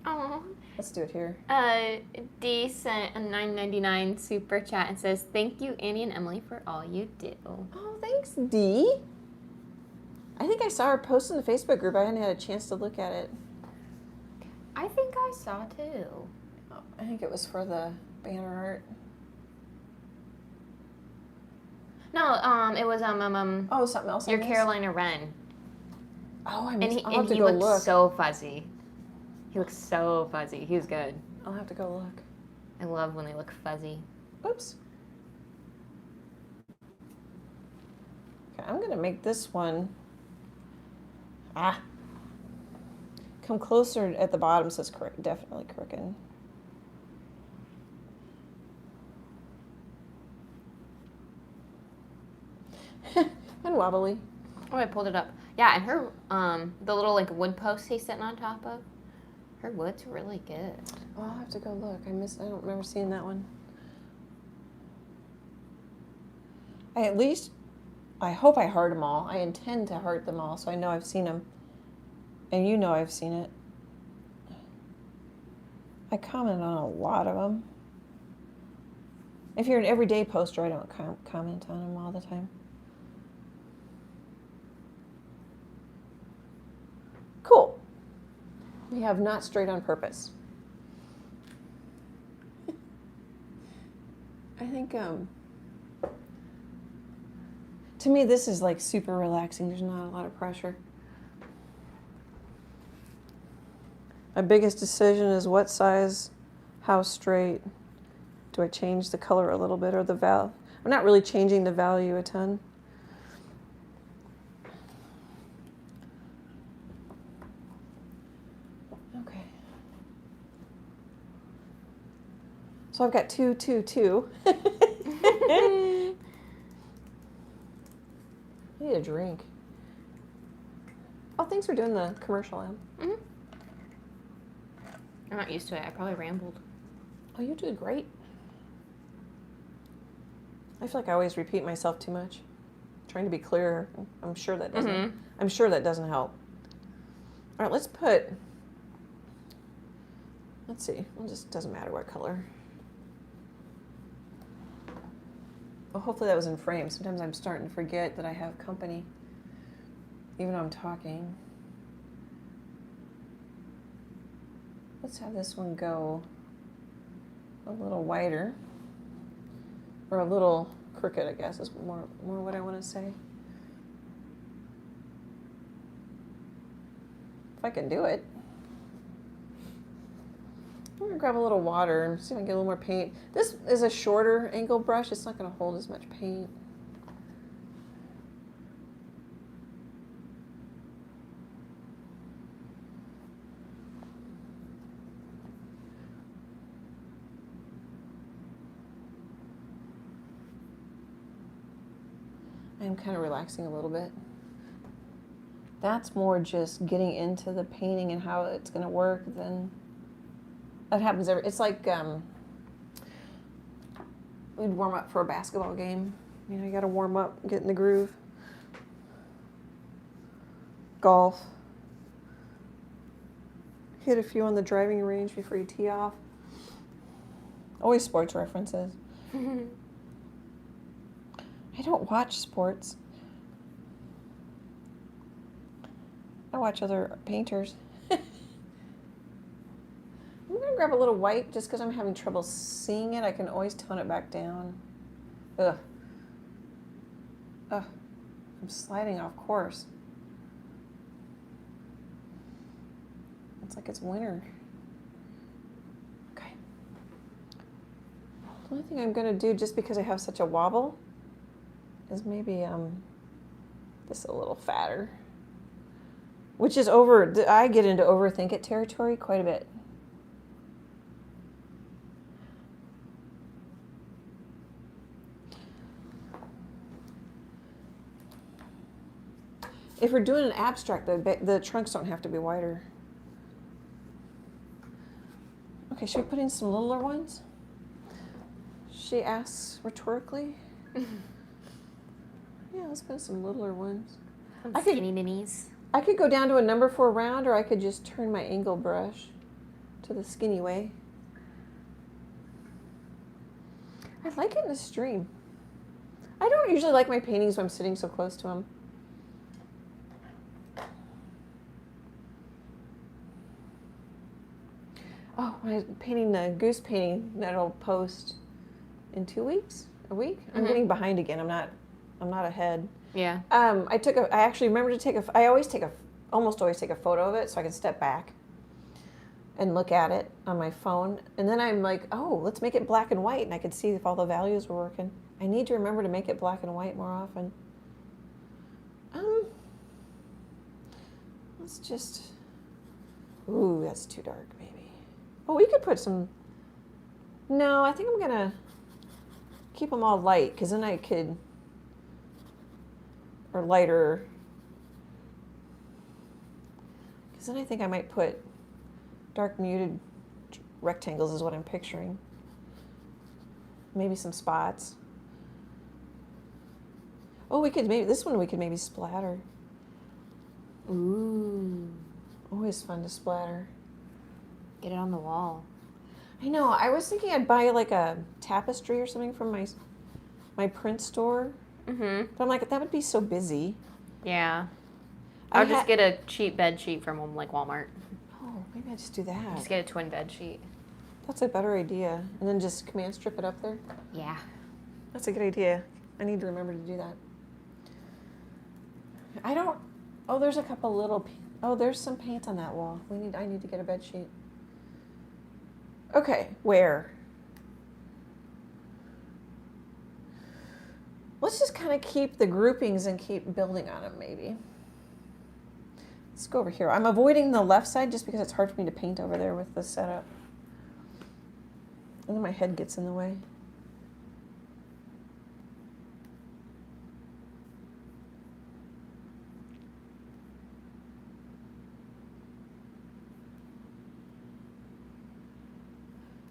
Oh. Let's do it here. D sent a $9.99 super chat and says, "Thank you, Annie and Emily, for all you do." Oh, thanks, Dee. I think I saw her post in the Facebook group. I hadn't had a chance to look at it. I think I saw too. Oh, I think it was for the banner art. No, it was Oh, something else. your Carolina Wren. Oh, I And missed. he, I'll have and to he go looked look. so fuzzy. He looks so fuzzy. He was good. I'll have to go look. I love when they look fuzzy. Oops. Okay, I'm gonna make this one. Come closer at the bottom, so it's definitely crooked. And wobbly. Oh, I pulled it up. Yeah, and her, the little like wood post he's sitting on top of, her wood's really good. Oh, I'll have to go look. I don't remember seeing that one. I hope I heart them all. I intend to heart them all, so I know I've seen them. And you know I've seen it. I comment on a lot of them. If you're an everyday poster, I don't comment on them all the time. Cool. We have not straight on purpose. I think, to me, this is like super relaxing. There's not a lot of pressure. My biggest decision is what size, how straight. Do I change the color a little bit or the value? I'm not really changing the value a ton. Okay. So I've got 2, 2, 2. I need a drink. Oh, thanks for doing the commercial, Em. Mm-hmm. I'm not used to it. I probably rambled. Oh, you did great. I feel like I always repeat myself too much. Trying to be clearer. I'm sure that doesn't. Mm-hmm. I'm sure that doesn't help. All right, let's put. Let's see. It just doesn't matter what color. Well, hopefully that was in frame. Sometimes I'm starting to forget that I have company, even though I'm talking. Let's have this one go a little wider, or a little crooked, I guess is more what I want to say. If I can do it. I'm going to grab a little water and see if I can get a little more paint. This is a shorter angle brush. It's not going to hold as much paint. I'm kind of relaxing a little bit. That's more just getting into the painting and how it's going to work than that happens it's like we'd warm up for a basketball game. You know, you got to warm up, get in the groove. Golf. Hit a few on the driving range before you tee off. Always sports references. I don't watch sports. I watch other painters. I'm going to grab a little white just because I'm having trouble seeing it. I can always tone it back down. Ugh. Ugh. I'm sliding off course. It's like it's winter. Okay. The only thing I'm going to do, just because I have such a wobble, is maybe this a little fatter. Which is I get into overthink it territory quite a bit. If we're doing an abstract, the trunks don't have to be wider. Okay, should we put in some littler ones? She asks rhetorically. Yeah, let's put in some littler ones. Some skinny minis. I could go down to a number 4 round, or I could just turn my angle brush to the skinny way. I like it in the stream. I don't usually like my paintings when I'm sitting so close to them. Oh, I'm painting the goose painting that'll post in 2 weeks, a week. I'm getting behind again. I'm not ahead. Yeah. I actually remember to take almost always take a photo of it so I can step back and look at it on my phone. And then I'm like, oh, let's make it black and white, and I could see if all the values were working. I need to remember to make it black and white more often. Let's just, ooh, that's too dark, maybe. Oh, we could put some, no, I think I'm gonna keep them all light, because then I could, or lighter, because then I think I might put dark muted rectangles is what I'm picturing. Maybe some spots. Oh, we could maybe, this one we could maybe splatter. Ooh. Always fun to splatter. Get it on the wall. I know, I was thinking I'd buy like a tapestry or something from my print store. Mm-hmm. But I'm like, that would be so busy. Yeah. I would just get a cheap bed sheet from like Walmart. Oh, maybe I just do that. Just get a twin bed sheet. That's a better idea. And then just command strip it up there. Yeah. That's a good idea. I need to remember to do that. I don't, oh, there's a couple little, oh, there's some paint on that wall. I need to get a bed sheet. Okay, where? Let's just kind of keep the groupings and keep building on them, maybe. Let's go over here. I'm avoiding the left side just because it's hard for me to paint over there with the setup. And then my head gets in the way.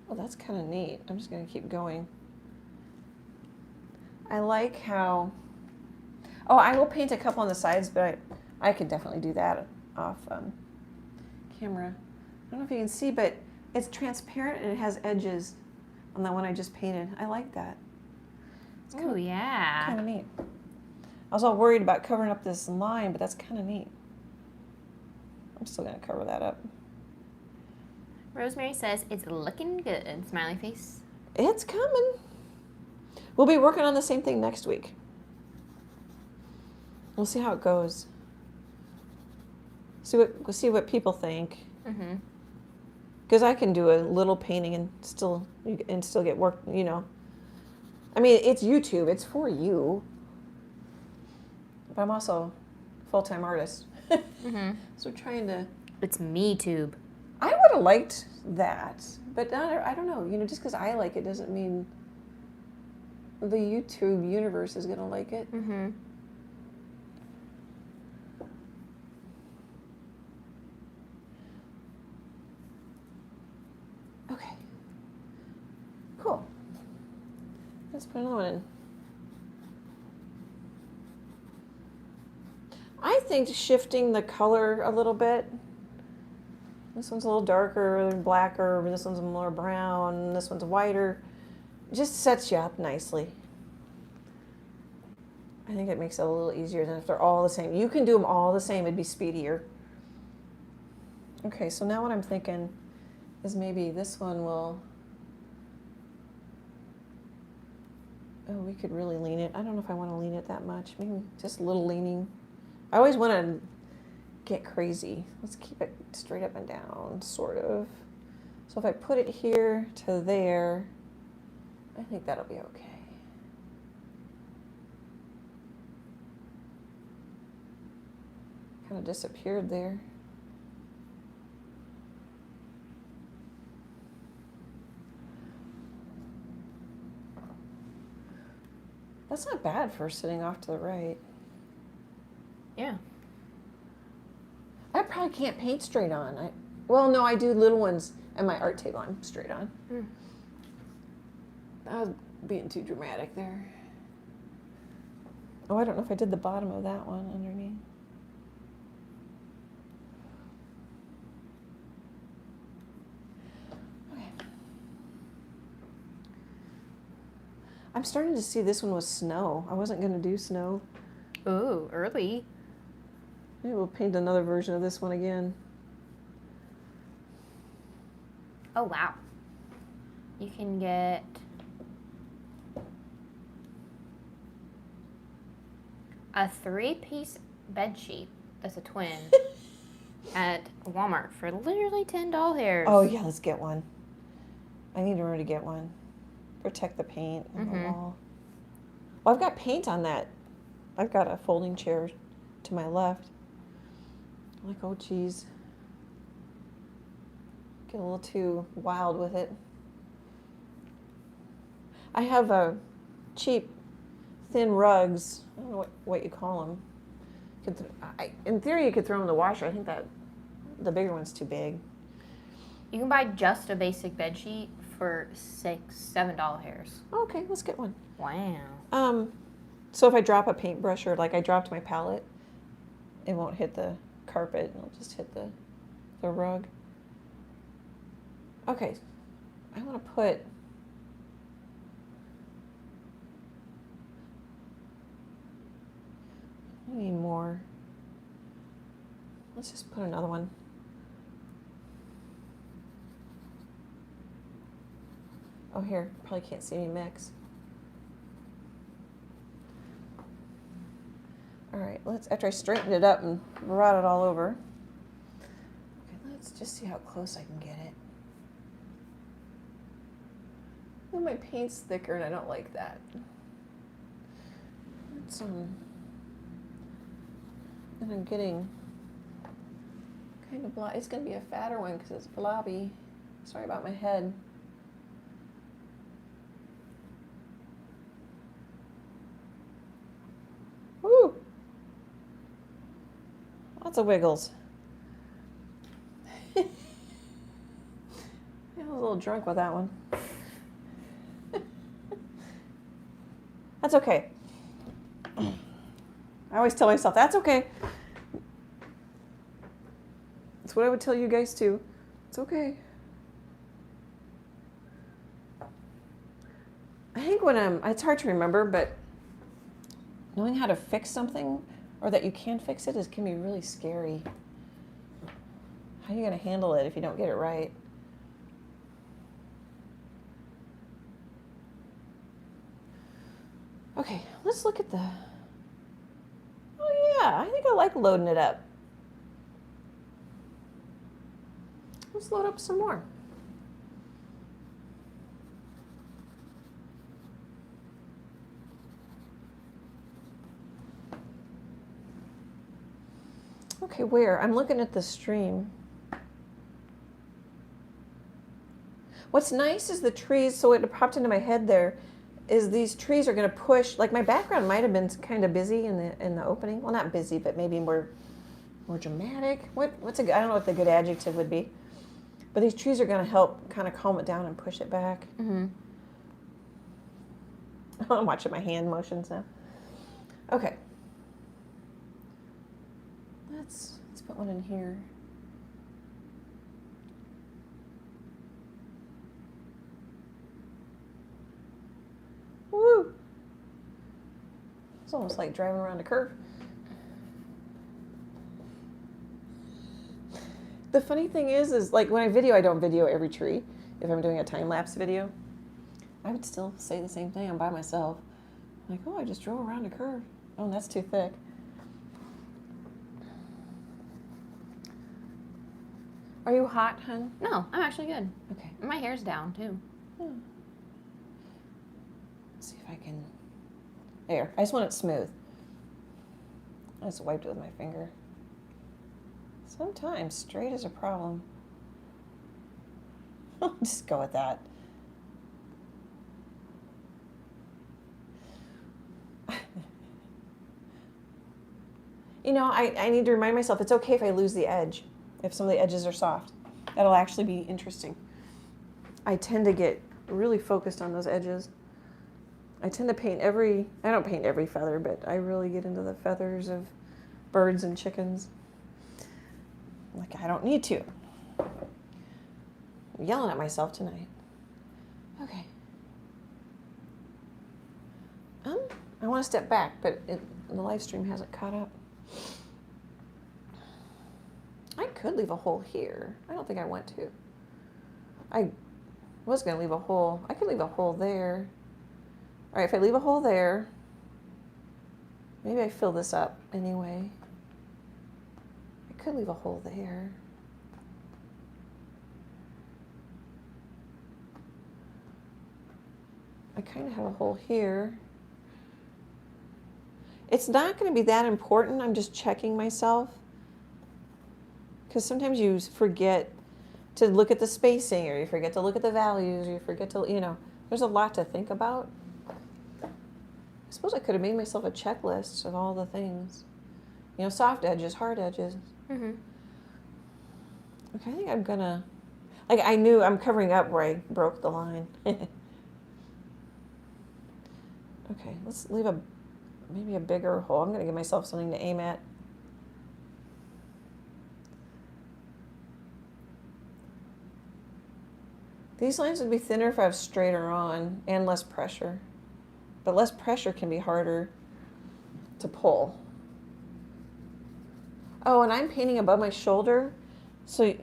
Oh, that's kind of neat. I'm just going to keep going. I like how, oh, I will paint a couple on the sides, but I could definitely do that off camera. I don't know if you can see, but it's transparent and it has edges on that one I just painted. I like that. Oh, yeah. Kind of neat. I was all worried about covering up this line, but that's kind of neat. I'm still going to cover that up. Rosemary says, it's looking good. Smiley face. It's coming. We'll be working on the same thing next week. We'll see how it goes. We'll see what people think. Mm-hmm. Because I can do a little painting and still get work, you know. I mean, it's YouTube. It's for you. But I'm also a full-time artist. Mm-hmm. So trying to... It's MeTube. I would have liked that. But I don't know. You know, just because I like it doesn't mean the YouTube universe is going to like it. Mm-hmm. Okay. Cool. Let's put another one in. I think shifting the color a little bit. This one's a little darker and blacker, this one's more brown, this one's whiter. Just sets you up nicely. I think it makes it a little easier than if they're all the same. You can do them all the same, it'd be speedier. Okay, so now what I'm thinking is maybe this one will, oh, we could really lean it. I don't know if I want to lean it that much. Maybe just a little leaning. I always want to get crazy. Let's keep it straight up and down, sort of. So if I put it here to there, I think that'll be okay. Kind of disappeared there. That's not bad for sitting off to the right. Yeah. I probably can't paint straight on. Well, no, I do little ones at my art table. I'm straight on. Mm. I was being too dramatic there. Oh, I don't know if I did the bottom of that one underneath. I'm starting to see this one was snow. I wasn't going to do snow. Ooh, early. Maybe we'll paint another version of this one again. Oh, wow. You can get a 3-piece bed sheet that's a twin at Walmart for literally $10. Oh, yeah, let's get one. I need to get one. Protect the paint on the wall. Well, I've got paint on that. I've got a folding chair to my left. I'm like, oh, geez. Get a little too wild with it. I have a cheap, thin rugs. I don't know what you call them. In theory, you could throw them in the washer. I think that the bigger one's too big. You can buy just a basic bed sheet for $7. Okay, let's get one. Wow. So if I drop a paintbrush or like I dropped my palette, it won't hit the carpet. It'll just hit the rug. Okay, I want to put. I need more. Let's just put another one. Oh, here, probably can't see me mix. All right, after I straightened it up and brought it all over. Okay, let's just see how close I can get it. Oh, my paint's thicker and I don't like that. Let's, and I'm getting kind of blobby. It's going to be a fatter one because it's blobby. Sorry about my head. Woo! Lots of wiggles. I was a little drunk with that one. That's okay. I always tell myself, that's okay. That's what I would tell you guys too. It's okay. I think it's hard to remember, but knowing how to fix something or that you can fix it can be really scary. How are you going to handle it if you don't get it right? Okay, let's look at oh yeah, I think I like loading it up. Let's load up some more. Okay, where? I'm looking at the stream. What's nice is the trees, so it popped into my head there, is these trees are going to push, like my background might have been kind of busy in the opening. Well, not busy, but maybe more dramatic. I don't know what the good adjective would be. But these trees are going to help kind of calm it down and push it back. Mm-hmm. I'm watching my hand motions now. Okay. Let's put one in here. Woo! It's almost like driving around a curve. The funny thing is like when I don't video every tree. If I'm doing a time-lapse video, I would still say the same thing. I'm by myself. Like, oh, I just drove around a curve. Oh, that's too thick. Are you hot, hun? No, I'm actually good. Okay. My hair's down, too. Let's see if I can... There. I just want it smooth. I just wiped it with my finger. Sometimes straight is a problem. Just go with that. You know, I need to remind myself it's okay if I lose the edge. If some of the edges are soft. That'll actually be interesting. I tend to get really focused on those edges. I tend to paint I don't paint every feather, but I really get into the feathers of birds and chickens. Like, I don't need to. I'm yelling at myself tonight. Okay. I want to step back, but the live stream hasn't caught up. I could leave a hole here. I don't think I want to. I was going to leave a hole. I could leave a hole there. All right, if I leave a hole there, maybe I fill this up anyway. I could leave a hole there. I kind of have a hole here. It's not going to be that important. I'm just checking myself. Because sometimes you forget to look at the spacing, or you forget to look at the values, or you forget to, you know, there's a lot to think about. I suppose I could have made myself a checklist of all the things. You know, soft edges, hard edges. Mm-hmm. Okay, I think I'm going to, like, I knew I'm covering up where I broke the line. Okay, let's leave maybe a bigger hole. I'm going to give myself something to aim at. These lines would be thinner if I have straighter on and less pressure. But less pressure can be harder to pull. Oh, and I'm painting above my shoulder, so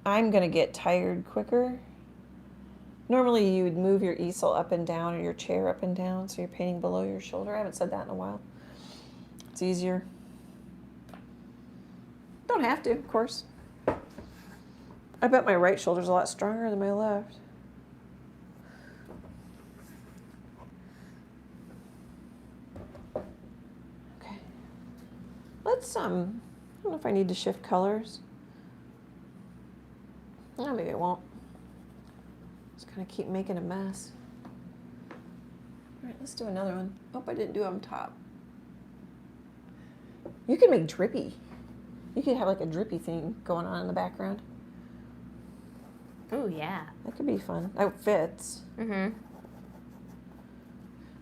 I'm going to get tired quicker. Normally you would move your easel up and down, or your chair up and down, so you're painting below your shoulder. I haven't said that in a while. It's easier. Don't have to, of course. I bet my right shoulder's a lot stronger than my left. Okay. Let's, I don't know if I need to shift colors. Oh, maybe I won't. Just kind of keep making a mess. All right, let's do another one. Oh, I didn't do it on top. You can make drippy. You could have like a drippy thing going on in the background. Oh, yeah. That could be fun. That fits. Mm-hmm.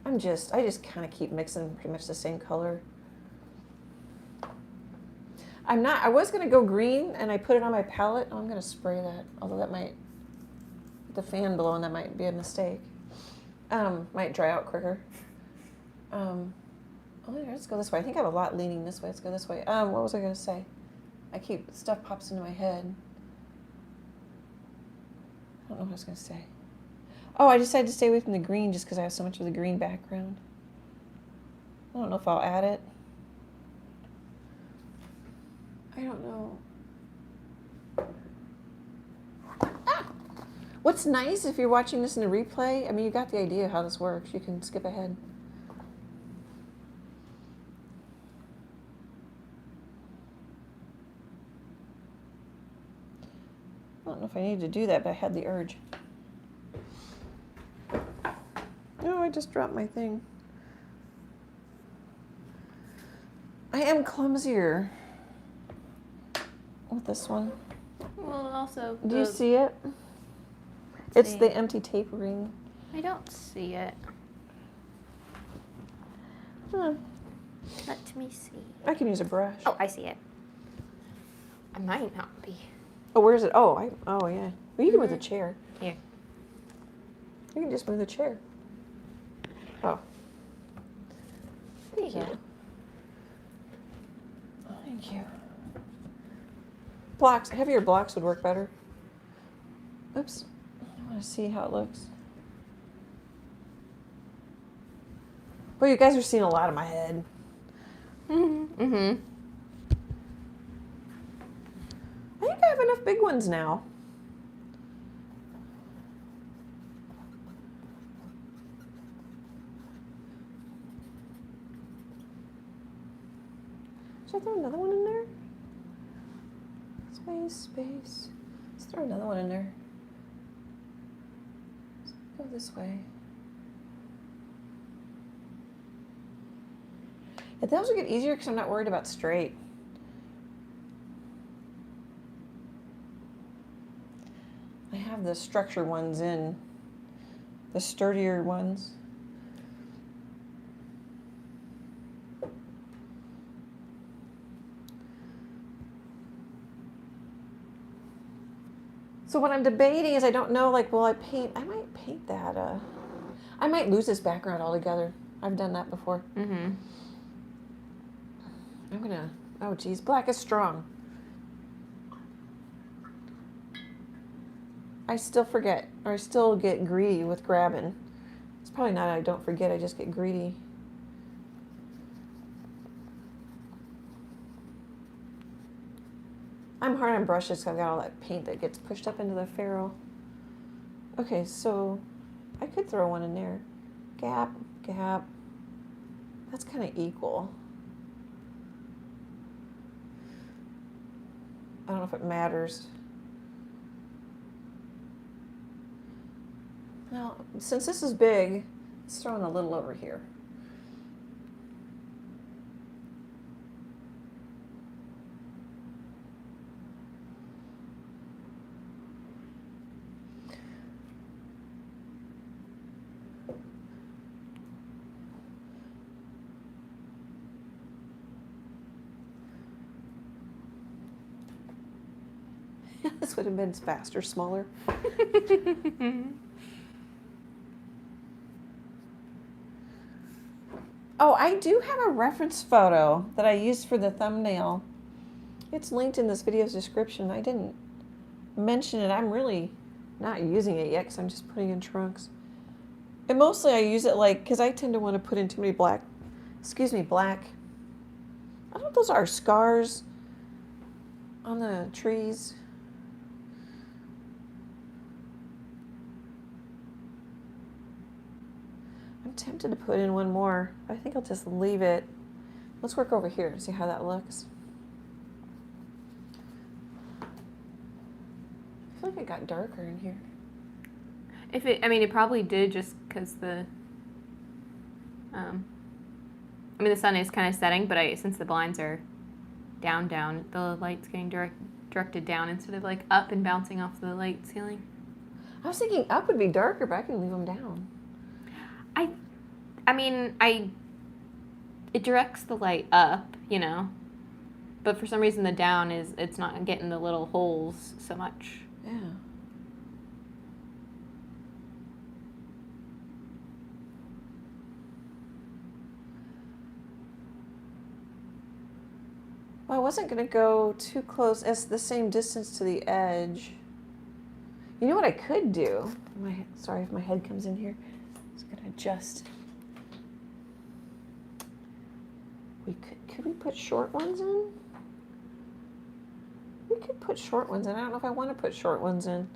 I just kind of keep mixing pretty much the same color. I was going to go green, and I put it on my palette. Oh, I'm going to spray that, although that might, the fan blowing, that might be a mistake. Might dry out quicker. Oh, let's go this way. I think I have a lot leaning this way. Let's go this way. What was I going to say? Stuff pops into my head. I don't know what I was going to say. Oh, I decided to stay away from the green just because I have so much of the green background. I don't know if I'll add it. I don't know. Ah! What's nice if you're watching this in the replay, I mean, you got the idea how this works. You can skip ahead. I don't know if I needed to do that, but I had the urge. Oh, I just dropped my thing. I am clumsier with this one. Well, also... Do you see it? It's the empty tape ring. I don't see it. Huh. Let me see. I can use a brush. Oh, I see it. I might not be. Oh, where is it? Oh, yeah. Well, you can move the chair. Here. You can just move the chair. Oh. There you go. Oh, thank you. Blocks, heavier blocks would work better. Oops. I want to see how it looks. Well, you guys are seeing a lot of my head. Mm-hmm. I think I have enough big ones now. Should I throw another one in there? Space. Let's throw another one in there. Let's go this way. Yeah, those will get easier because I'm not worried about straight. I have the structure ones in, the sturdier ones. So what I'm debating is I don't know, like, will I might paint that, I might lose this background altogether. I've done that before. Mm-hmm. I'm gonna, oh geez, black is strong. I still forget, or I still get greedy with grabbing. It's probably not I don't forget, I just get greedy. I'm hard on brushes because I've got all that paint that gets pushed up into the ferrule. Okay, so I could throw one in there. Gap, gap. That's kind of equal. I don't know if it matters. Now, since this is big, let's throw in a little over here. This would have been faster, smaller. Oh, I do have a reference photo that I used for the thumbnail. It's linked in this video's description. I didn't mention it. I'm really not using it yet because I'm just putting in trunks. And mostly I use it like, because I tend to want to put in too many black, I don't know if those are scars on the trees. I'm tempted to put in one more, but I think I'll just leave it. Let's work over here and see how that looks. I feel like it got darker in here. It probably did just because the, the sun is kind of setting, but since the blinds are down, the light's getting directed down instead of like up and bouncing off the light ceiling. I was thinking up would be darker, but I can leave them down. It directs the light up, but for some reason the down it's not getting the little holes so much. Yeah. Well, I wasn't going to go too close as the same distance to the edge. You know what I could do? Sorry if my head comes in here. I'm just going to adjust. Could we put short ones in? We could put short ones in. I don't know if I want to put short ones in.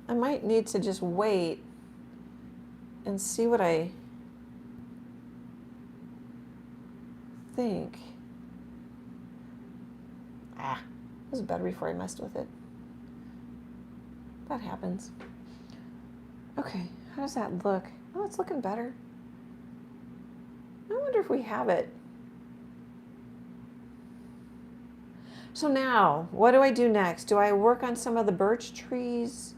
I might need to just wait and see what I think. It was better before I messed with it. That happens. Okay, how does that look? Oh, it's looking better. I wonder if we have it. So now, what do I do next? Do I work on some of the birch trees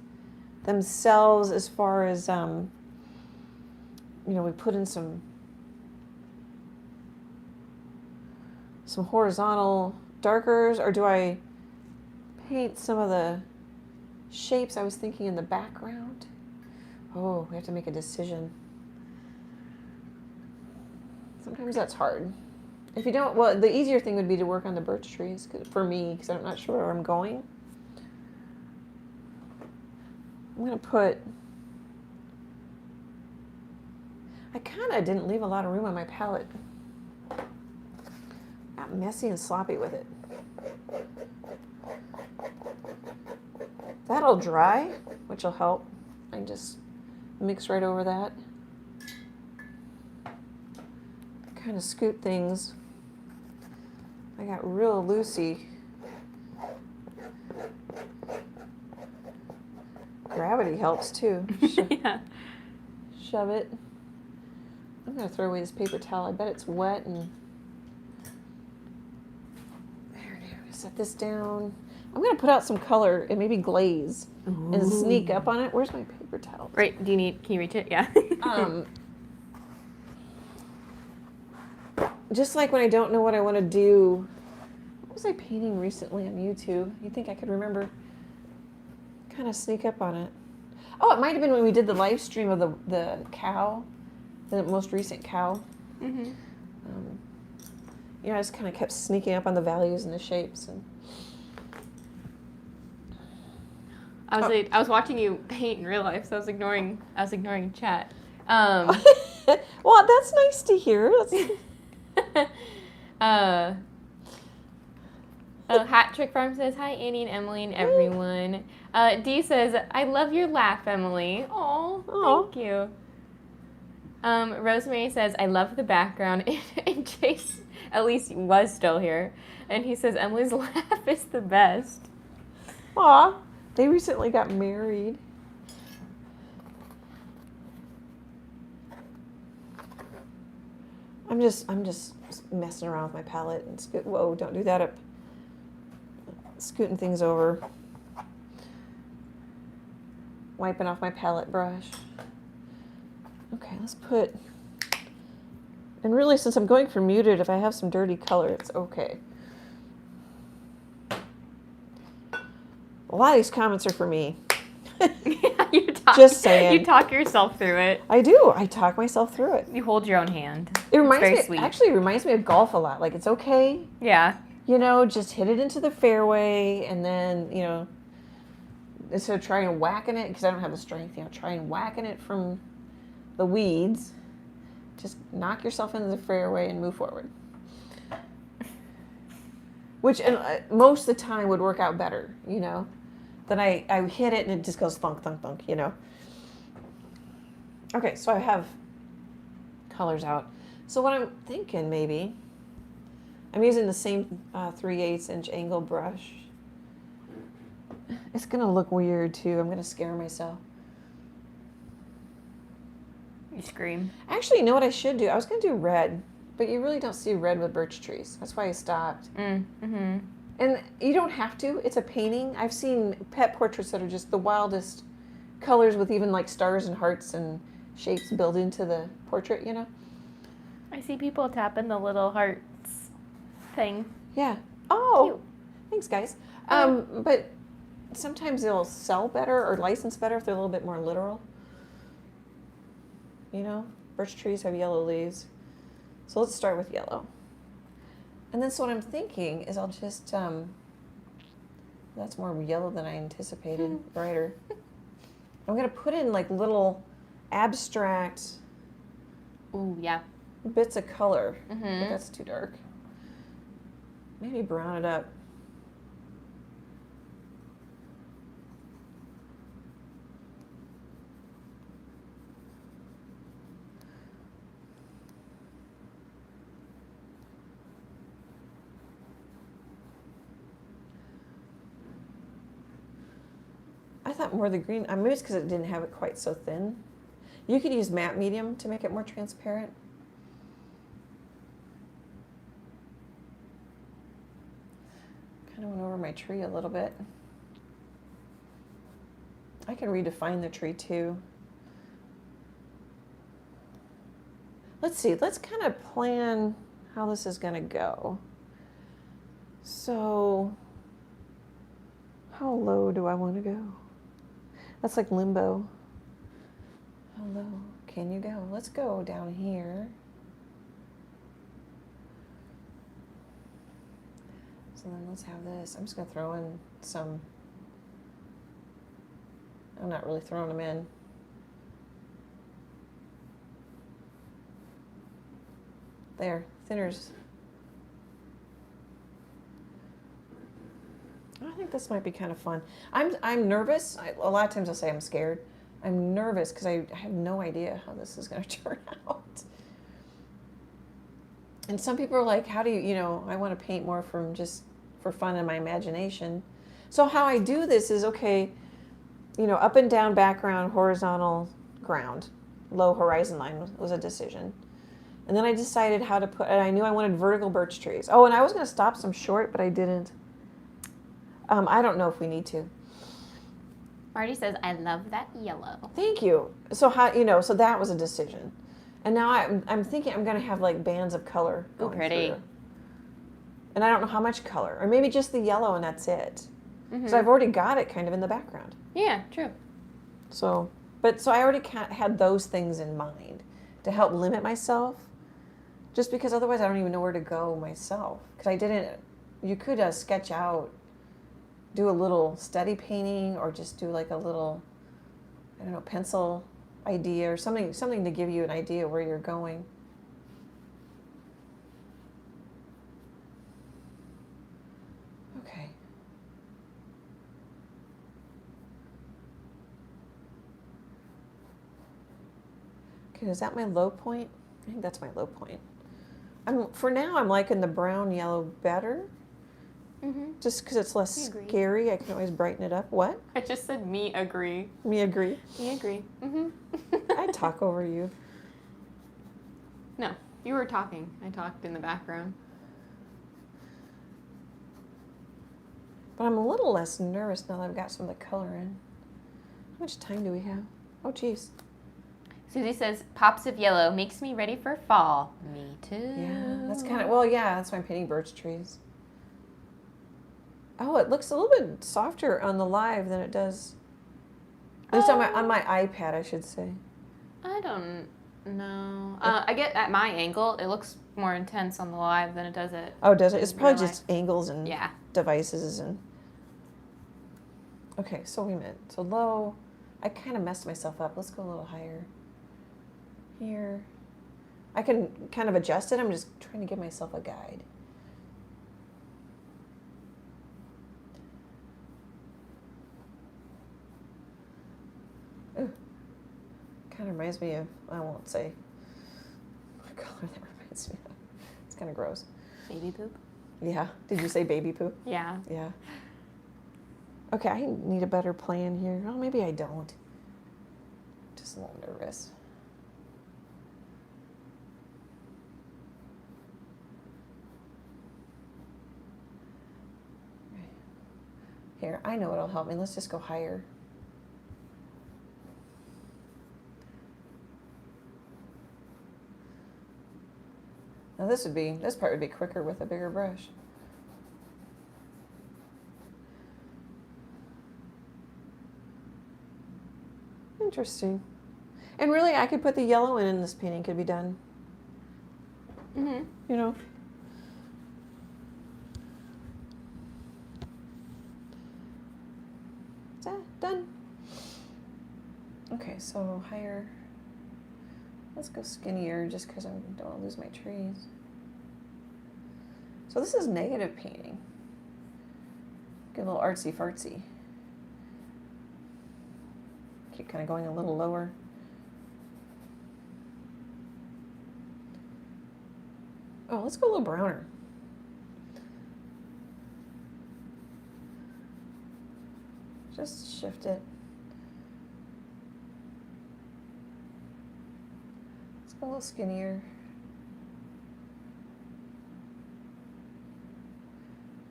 themselves as far as, we put in some horizontal darkers, or do I paint some of the shapes I was thinking in the background? Oh, we have to make a decision. Sometimes that's hard. If you don't, well, the easier thing would be to work on the birch trees for me, because I'm not sure where I'm going. I'm going to put, I kind of didn't leave a lot of room on my palette. Got messy and sloppy with it. That'll dry, which will help. I can just mix right over that. Kind of scoot things. I got real loosey. Gravity helps too. Yeah. Shove it. I'm gonna throw away this paper towel. I bet it's wet and there. I'm gonna set this down. I'm gonna put out some color and maybe glaze and sneak up on it. Where's my paper towel? Right. Can you reach it? Yeah. Just like when I don't know what I want to do. What was I painting recently on YouTube? You'd think I could remember. Kind of sneak up on it. Oh, it might have been when we did the live stream of the cow. the most recent cow. Mm-hmm. I just kind of kept sneaking up on the values and the shapes. And I was watching you paint in real life, so I was ignoring chat. well, that's nice to hear. Hat Trick Farm says, hi, Annie and Emily and everyone. Dee says, I love your laugh, Emily. Oh, thank you. Rosemary says, I love the background. And Chase, at least, was still here. And he says, Emily's laugh is the best. Aw, they recently got married. I'm just messing around with my palette and whoa, don't do that. Scooting things over. Wiping off my palette brush. Okay, let's put, and really since I'm going for muted, if I have some dirty color, it's okay. A lot of these comments are for me. Just saying. You talk yourself through it. I do. I talk myself through it. You hold your own hand. It reminds very me, sweet. actually it reminds me of golf a lot. Like, it's okay. Yeah. Just hit it into the fairway, and then, instead of trying and whacking it, because I don't have the strength, try and whacking it from the weeds, just knock yourself into the fairway and move forward. Which most of the time would work out better, Then I hit it and it just goes thunk, thunk, thunk, Okay, so I have colors out. So what I'm thinking maybe, I'm using the same 3/8 inch angle brush. It's gonna look weird too. I'm gonna scare myself. You scream. Actually, you know what I should do? I was gonna do red, but you really don't see red with birch trees. That's why I stopped. Mm-hmm. And you don't have to. It's a painting. I've seen pet portraits that are just the wildest colors with even like stars and hearts and shapes built into the portrait, I see people tapping the little hearts thing. Yeah. Oh, cute. Thanks, guys. But sometimes they'll sell better or license better if they're a little bit more literal. Birch trees have yellow leaves. So let's start with yellow. And then so what I'm thinking is I'll just, that's more yellow than I anticipated, brighter. I'm going to put in like little abstract Ooh, yeah. bits of color. Mm-hmm. But that's too dark. Maybe brown it up. I thought more of the green, maybe it's because it didn't have it quite so thin. You could use matte medium to make it more transparent. Kind of went over my tree a little bit. I can redefine the tree too. Let's see, let's kind of plan how this is going to go. So, how low do I want to go? That's like limbo. How low can you go? Let's go down here. So then let's have this. I'm just going to throw in some. I'm not really throwing them in. There, thinners. I think this might be kind of fun. I'm nervous. A lot of times I'll say I'm scared. I'm nervous because I have no idea how this is going to turn out. And some people are like, how do you, I want to paint more from just for fun in my imagination. So how I do this is, okay, up and down background, horizontal ground, low horizon line was a decision. And then I decided how to put, and I knew I wanted vertical birch trees. Oh, and I was going to stop some short, but I didn't. I don't know if we need to. Marty says, I love that yellow. Thank you. So how, so that was a decision. And now I'm thinking I'm going to have like bands of color going pretty. through. And I don't know how much color, or maybe just the yellow and that's it. Because Mm-hmm. I've already got it kind of in the background. Yeah, true. So I already had those things in mind. to help limit myself, just because otherwise I don't even know where to go myself. Because you could sketch out, do a little steady painting, or just do like a little, I don't know, pencil idea or something to give you an idea where you're going. Okay. Okay, is that my low point? I think that's my low point. For now, I'm liking the brown yellow better. Mm-hmm. Just because it's less scary, I can always brighten it up. What? I just said me agree. Me agree. Me agree. Mm-hmm. I talk over you. No, you were talking. I talked in the background. But I'm a little less nervous now that I've got some of the color in. How much time do we have? Oh, geez. Susie says, pops of yellow makes me ready for fall. Me too. Yeah, that's kind of, well, yeah, that's why I'm painting birch trees. Oh, it looks a little bit softer on the live than it does. At least on my iPad, I should say. I don't know. I get at my angle, it looks more intense on the live than it does it. Oh, does it? It's probably just angles and yeah. devices and. Okay, so we meant so low. I kind of messed myself up. Let's go a little higher. Here, I can kind of adjust it. I'm just trying to give myself a guide. Ooh. Kind of reminds me of, I won't say what color that reminds me of. It's kind of gross. Baby poop? Yeah. Did you say baby poop? Yeah. Yeah. Okay, I need a better plan here. Oh, maybe I don't. Just a little nervous. Here, I know what'll help me. Let's just go higher. Now this part would be quicker with a bigger brush. Interesting. And really, I could put the yellow in this painting could be done. Mm-hmm. You know. Done. Okay, so higher. Let's go skinnier just because I don't want to lose my trees. So this is negative painting. Get a little artsy fartsy. Keep kind of going a little lower. Oh, let's go a little browner. Just shift it. Let's go a little skinnier.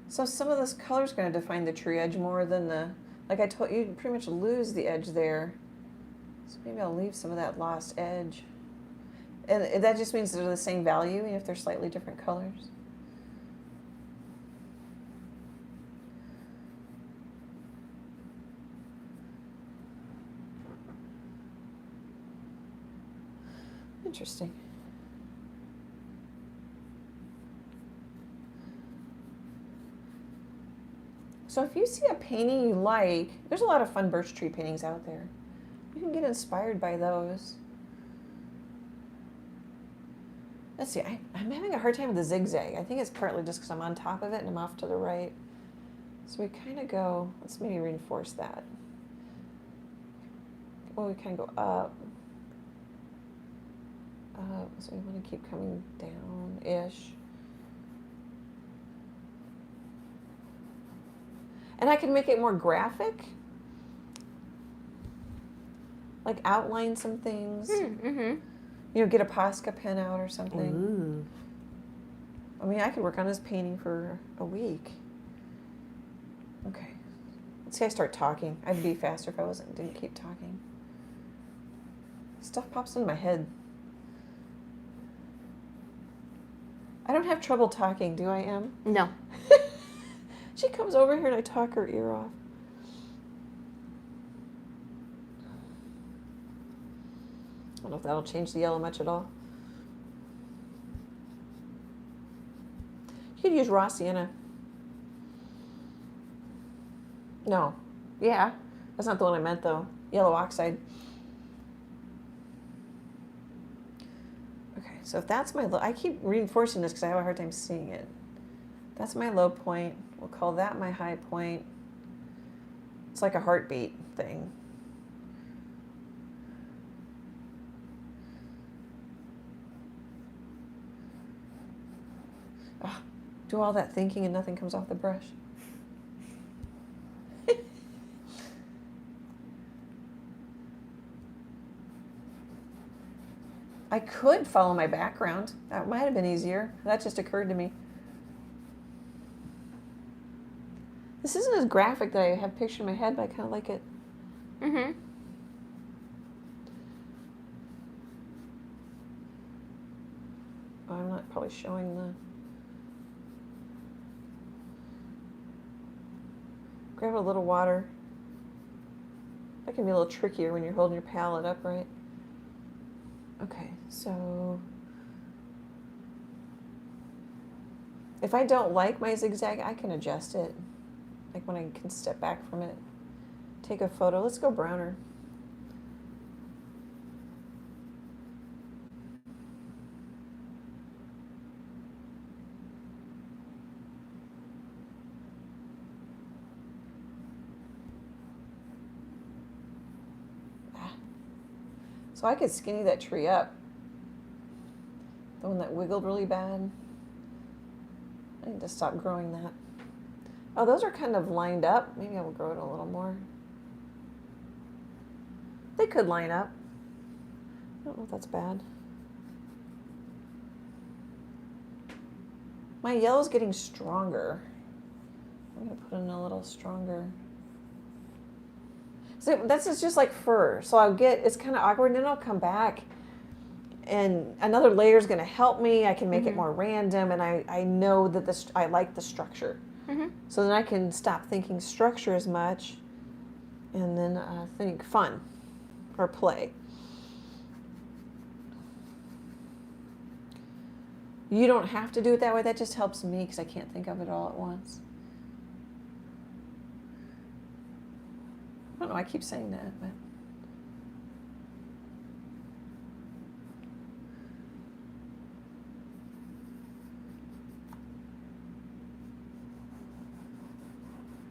So some of this color is going to define the tree edge more than the, like I told you, you pretty much lose the edge there. So maybe I'll leave some of that lost edge. And that just means they're the same value, even if they're slightly different colors. Interesting. So if you see a painting you like, there's a lot of fun birch tree paintings out there. You can get inspired by those. Let's see, I'm having a hard time with the zigzag. I think it's partly just because I'm on top of it and I'm off to the right. So we kind of go, let's maybe reinforce that. Well, we kind of go up. So we want to keep coming down-ish. And I can make it more graphic. Like outline some things. Mm-hmm. You know, get a Posca pen out or something. Ooh. I mean, I could work on this painting for a week. Okay. Let's say I start talking. I'd be faster if I didn't keep talking. Stuff pops in my head. I don't have trouble talking, do I, Em? No. She comes over here and I talk her ear off. I don't know if that'll change the yellow much at all. You could use raw sienna. No. Yeah. That's not the one I meant, though. Yellow oxide. Okay, so if that's my low... I keep reinforcing this because I have a hard time seeing it. That's my low point. We'll call that my high point. It's like a heartbeat thing. Oh, do all that thinking and nothing comes off the brush. I could follow my background. That might have been easier. That just occurred to me. This isn't as graphic that I have pictured in my head, but I kind of like it. Mm-hmm. Oh, I'm not probably showing the... Grab a little water. That can be a little trickier when you're holding your palette upright. Okay, so if I don't like my zigzag, I can adjust it. Like when I can step back from it, take a photo. Let's go browner. So I could skinny that tree up. The one that wiggled really bad. I need to stop growing that. Oh, those are kind of lined up. Maybe I will grow it a little more. They could line up. I don't know if that's bad. My yellow's getting stronger. I'm going to put in a little stronger. So this is just like fur. So I'll get, it's kind of awkward, and then I'll come back and another layer is going to help me. I can make it more random, and I know that this, I like the structure. So then I can stop thinking structure as much and then think fun or play. You don't have to do it that way. That just helps me because I can't think of it all at once. I don't know, I keep saying that, but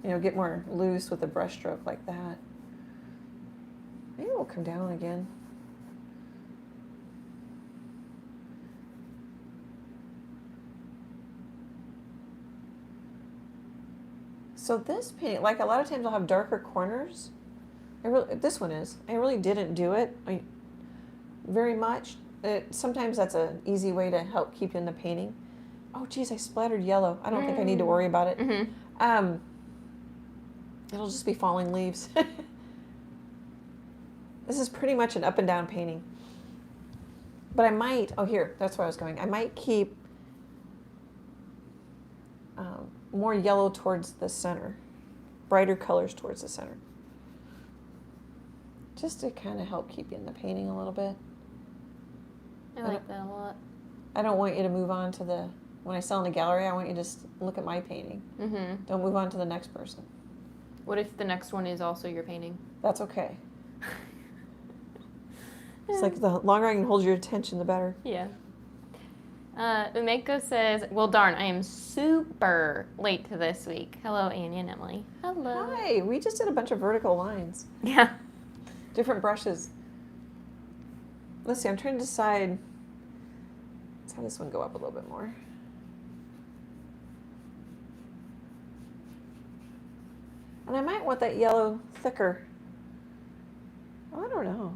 you know, get more loose with a brush stroke like that. Maybe we'll come down again. So this painting, like a lot of times I'll have darker corners. This one is. I really didn't do it very much. Sometimes that's an easy way to help keep in the painting. Oh, geez, I splattered yellow. I don't think I need to worry about it. It'll just be falling leaves. This is pretty much an up and down painting. But I might, oh here, that's where I was going. I might keep more yellow towards the center, brighter colors towards the center. Just to kind of help keep you in the painting a little bit. I like that a lot. I don't want you to move on to the, when I sell in a gallery, I want you to just look at my painting. Don't move on to the next person. What if the next one is also your painting? That's okay. It's like the longer I can hold your attention, the better. Yeah. Umeko says, well, darn, I am super late to this week. Hello, Annie and Emily. Hello. Hi, we just did a bunch of vertical lines. Yeah. Different brushes. Let's see, I'm trying to decide. Let's have this one go up a little bit more. And I might want that yellow thicker. Oh, I don't know.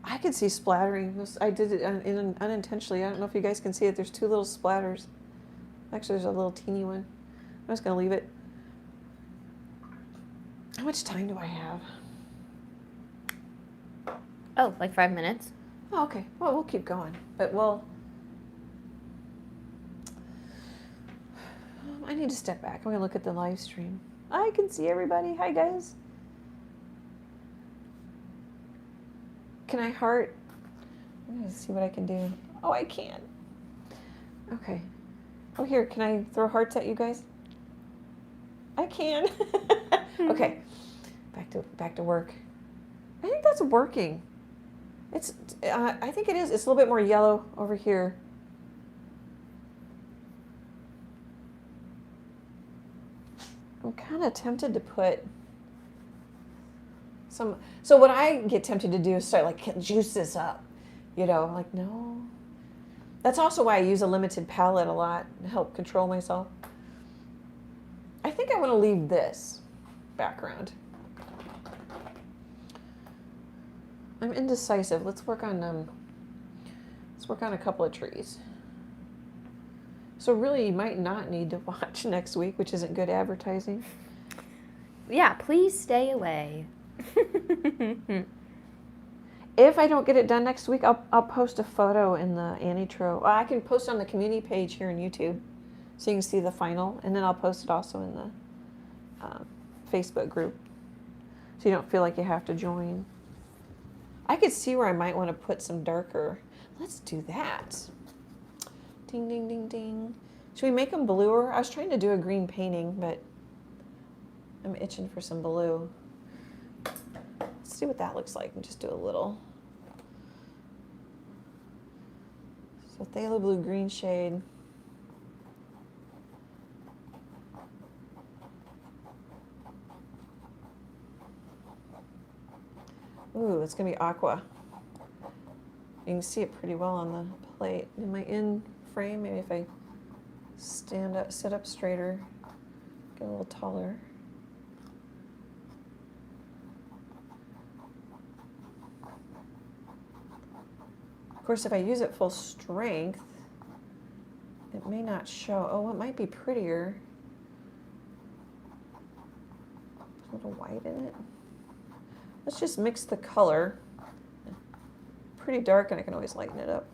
I could see splattering. I did it unintentionally. I don't know if you guys can see it. There's two little splatters. Actually, there's a little teeny one. I'm just going to leave it. How much time do I have? Oh, like 5 minutes? Oh, okay. Well, we'll keep going. But we'll... I need to step back. I'm going to look at the live stream. I can see everybody. Hi, guys. Can I heart? I'm gonna see what I can do. Oh, I can. Okay. Oh, here, can I throw hearts at you guys? I can. Okay. Back to work. I think that's working. It's. I think it is. It's a little bit more yellow over here. I'm kind of tempted to put some. So what I get tempted to do is start like juice this up. You know, I'm like, no. That's also why I use a limited palette a lot to help control myself. I think I want to leave this background. I'm indecisive. Let's work on a couple of trees. So really, you might not need to watch next week, which isn't good advertising. Yeah, please stay away. If I don't get it done next week, I'll post a photo in the Leslee Troe. I can post on the community page here on YouTube, so you can see the final, and then I'll post it also in the Facebook group, so you don't feel like you have to join. I could see where I might want to put some darker. Let's do that. Ding, ding, ding, ding. Should we make them bluer? I was trying to do a green painting, but I'm itching for some blue. Let's see what that looks like and just do a little. So phthalo blue green shade. Ooh, it's gonna be aqua. You can see it pretty well on the plate. Am I in frame? Maybe if I sit up straighter, get a little taller. Of course, if I use it full strength, it may not show. Oh, it might be prettier. A little white in it. Let's just mix the color. Pretty dark, and I can always lighten it up.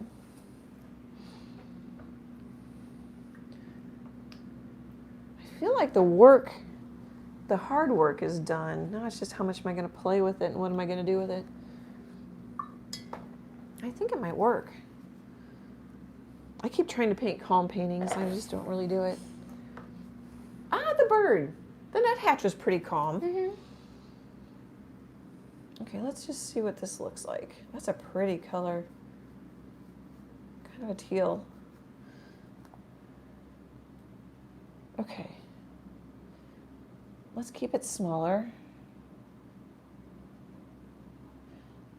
I feel like the hard work is done. Now it's just how much am I going to play with it and what am I going to do with it. I think it might work. I keep trying to paint calm paintings. I just don't really do it. Ah, the bird. The nuthatch was pretty calm. Mm-hmm. Okay, let's just see what this looks like. That's a pretty color. Kind of a teal. Okay. Let's keep it smaller.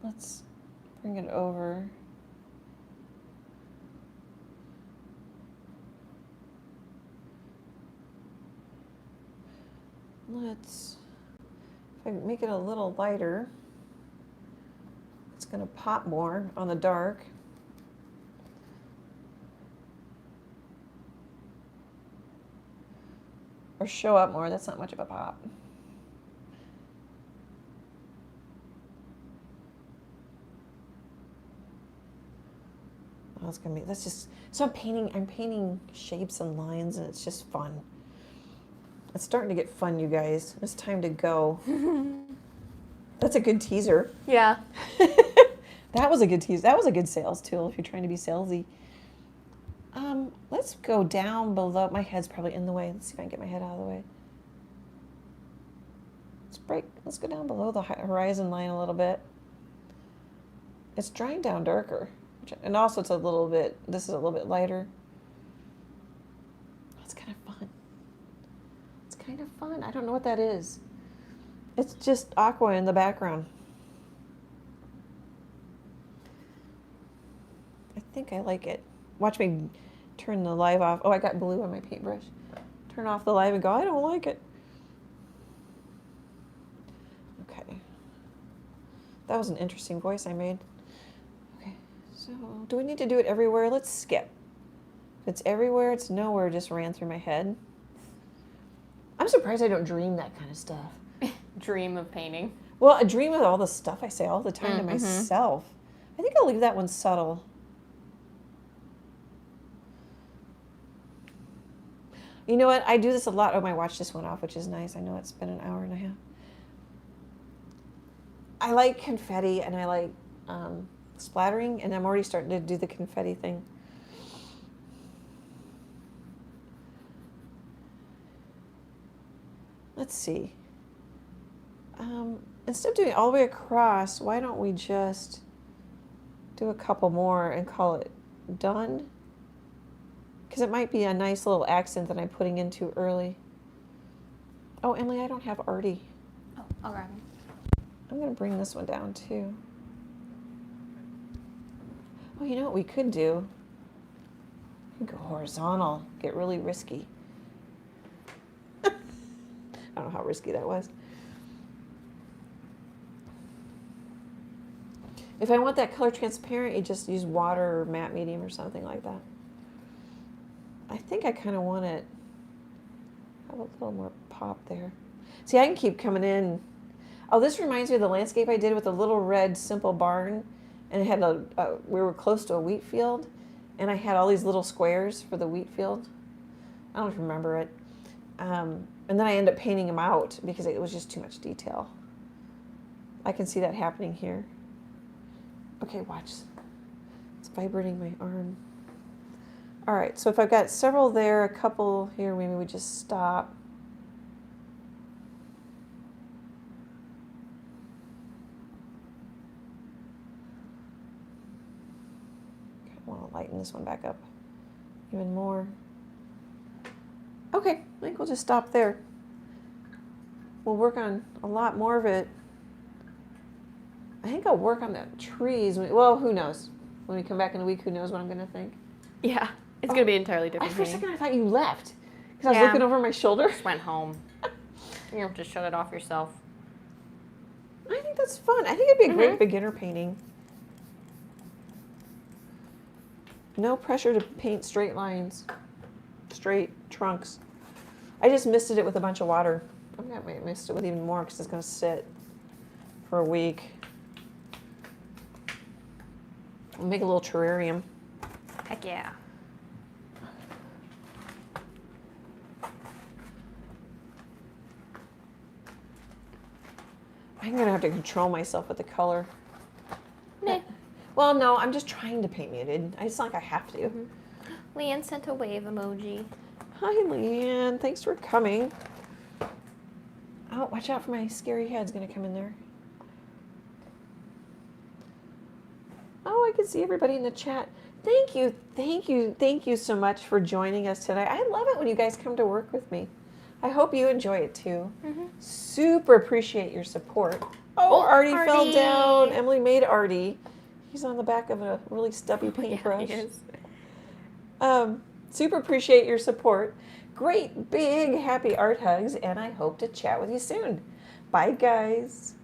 Let's bring it over. Let's, if I make it a little lighter, it's going to pop more on the dark. Or show up more. That's not much of a pop. Oh, it's gonna be. That's just. So I'm painting shapes and lines, and it's just fun. It's starting to get fun, you guys. It's time to go. That's a good teaser. Yeah. That was a good teaser. That was a good sales tool if you're trying to be salesy. Let's go down below. My head's probably in the way. Let's see if I can get my head out of the way. Let's go down below the horizon line a little bit. It's drying down darker. And also it's a little bit, this is a little bit lighter. It's kind of fun. It's kind of fun. I don't know what that is. It's just aqua in the background. I think I like it. Watch me turn the live off. Oh, I got blue on my paintbrush. Turn off the live and go, I don't like it. Okay. That was an interesting voice I made. Okay, so do we need to do it everywhere? Let's skip. If it's everywhere, it's nowhere, just ran through my head. I'm surprised I don't dream that kind of stuff. Dream of painting. Well, I dream of all the stuff I say all the time to myself. I think I'll leave that one subtle. You know what? I do this a lot. Oh, my watch just went off, which is nice. I know it's been an hour and a half. I like confetti, and I like splattering, and I'm already starting to do the confetti thing. Let's see. Instead of doing it all the way across, why don't we just do a couple more and call it done? Because it might be a nice little accent that I'm putting in too early. Oh, Emily, I don't have arty. Oh, I'll grab it. I'm going to bring this one down too. Oh, you know what we could do? We could go horizontal, get really risky. I don't know how risky that was. If I want that color transparent, you just use water or matte medium or something like that. I think I kind of want it, have a little more pop there. See, I can keep coming in. Oh, this reminds me of the landscape I did with a little red simple barn, and it had we were close to a wheat field, and I had all these little squares for the wheat field. I don't remember it. And then I ended up painting them out because it was just too much detail. I can see that happening here. Okay, watch. It's vibrating my arm. All right, so if I've got several there, a couple here, maybe we just stop. I want to lighten this one back up even more. Okay, I think we'll just stop there. We'll work on a lot more of it. I think I'll work on the trees. Well, who knows? When we come back in a week, who knows what I'm going to think? Yeah, it's going to be entirely different. For a second, I thought you left because I was looking over my shoulder. Just went home. You have to shut it off yourself. I think that's fun. I think it'd be a great beginner painting. No pressure to paint straight lines, straight trunks. I just misted it with a bunch of water. I'm going to mist it with even more because it's going to sit for a week. I'll make a little terrarium. Heck yeah. I'm going to have to control myself with the color. Meh. Well, no, I'm just trying to paint muted. It's not like I have to. Leanne sent a wave emoji. Hi, Leanne. Thanks for coming. Oh, watch out for my scary head's going to come in there. Oh, I can see everybody in the chat. Thank you, thank you, thank you so much for joining us today. I love it when you guys come to work with me. I hope you enjoy it too. Super appreciate your support. Oh, Artie fell down. Emily made Artie. He's on the back of a really stubby paintbrush. He is. Super appreciate your support. Great, big, happy art hugs, and I hope to chat with you soon. Bye, guys.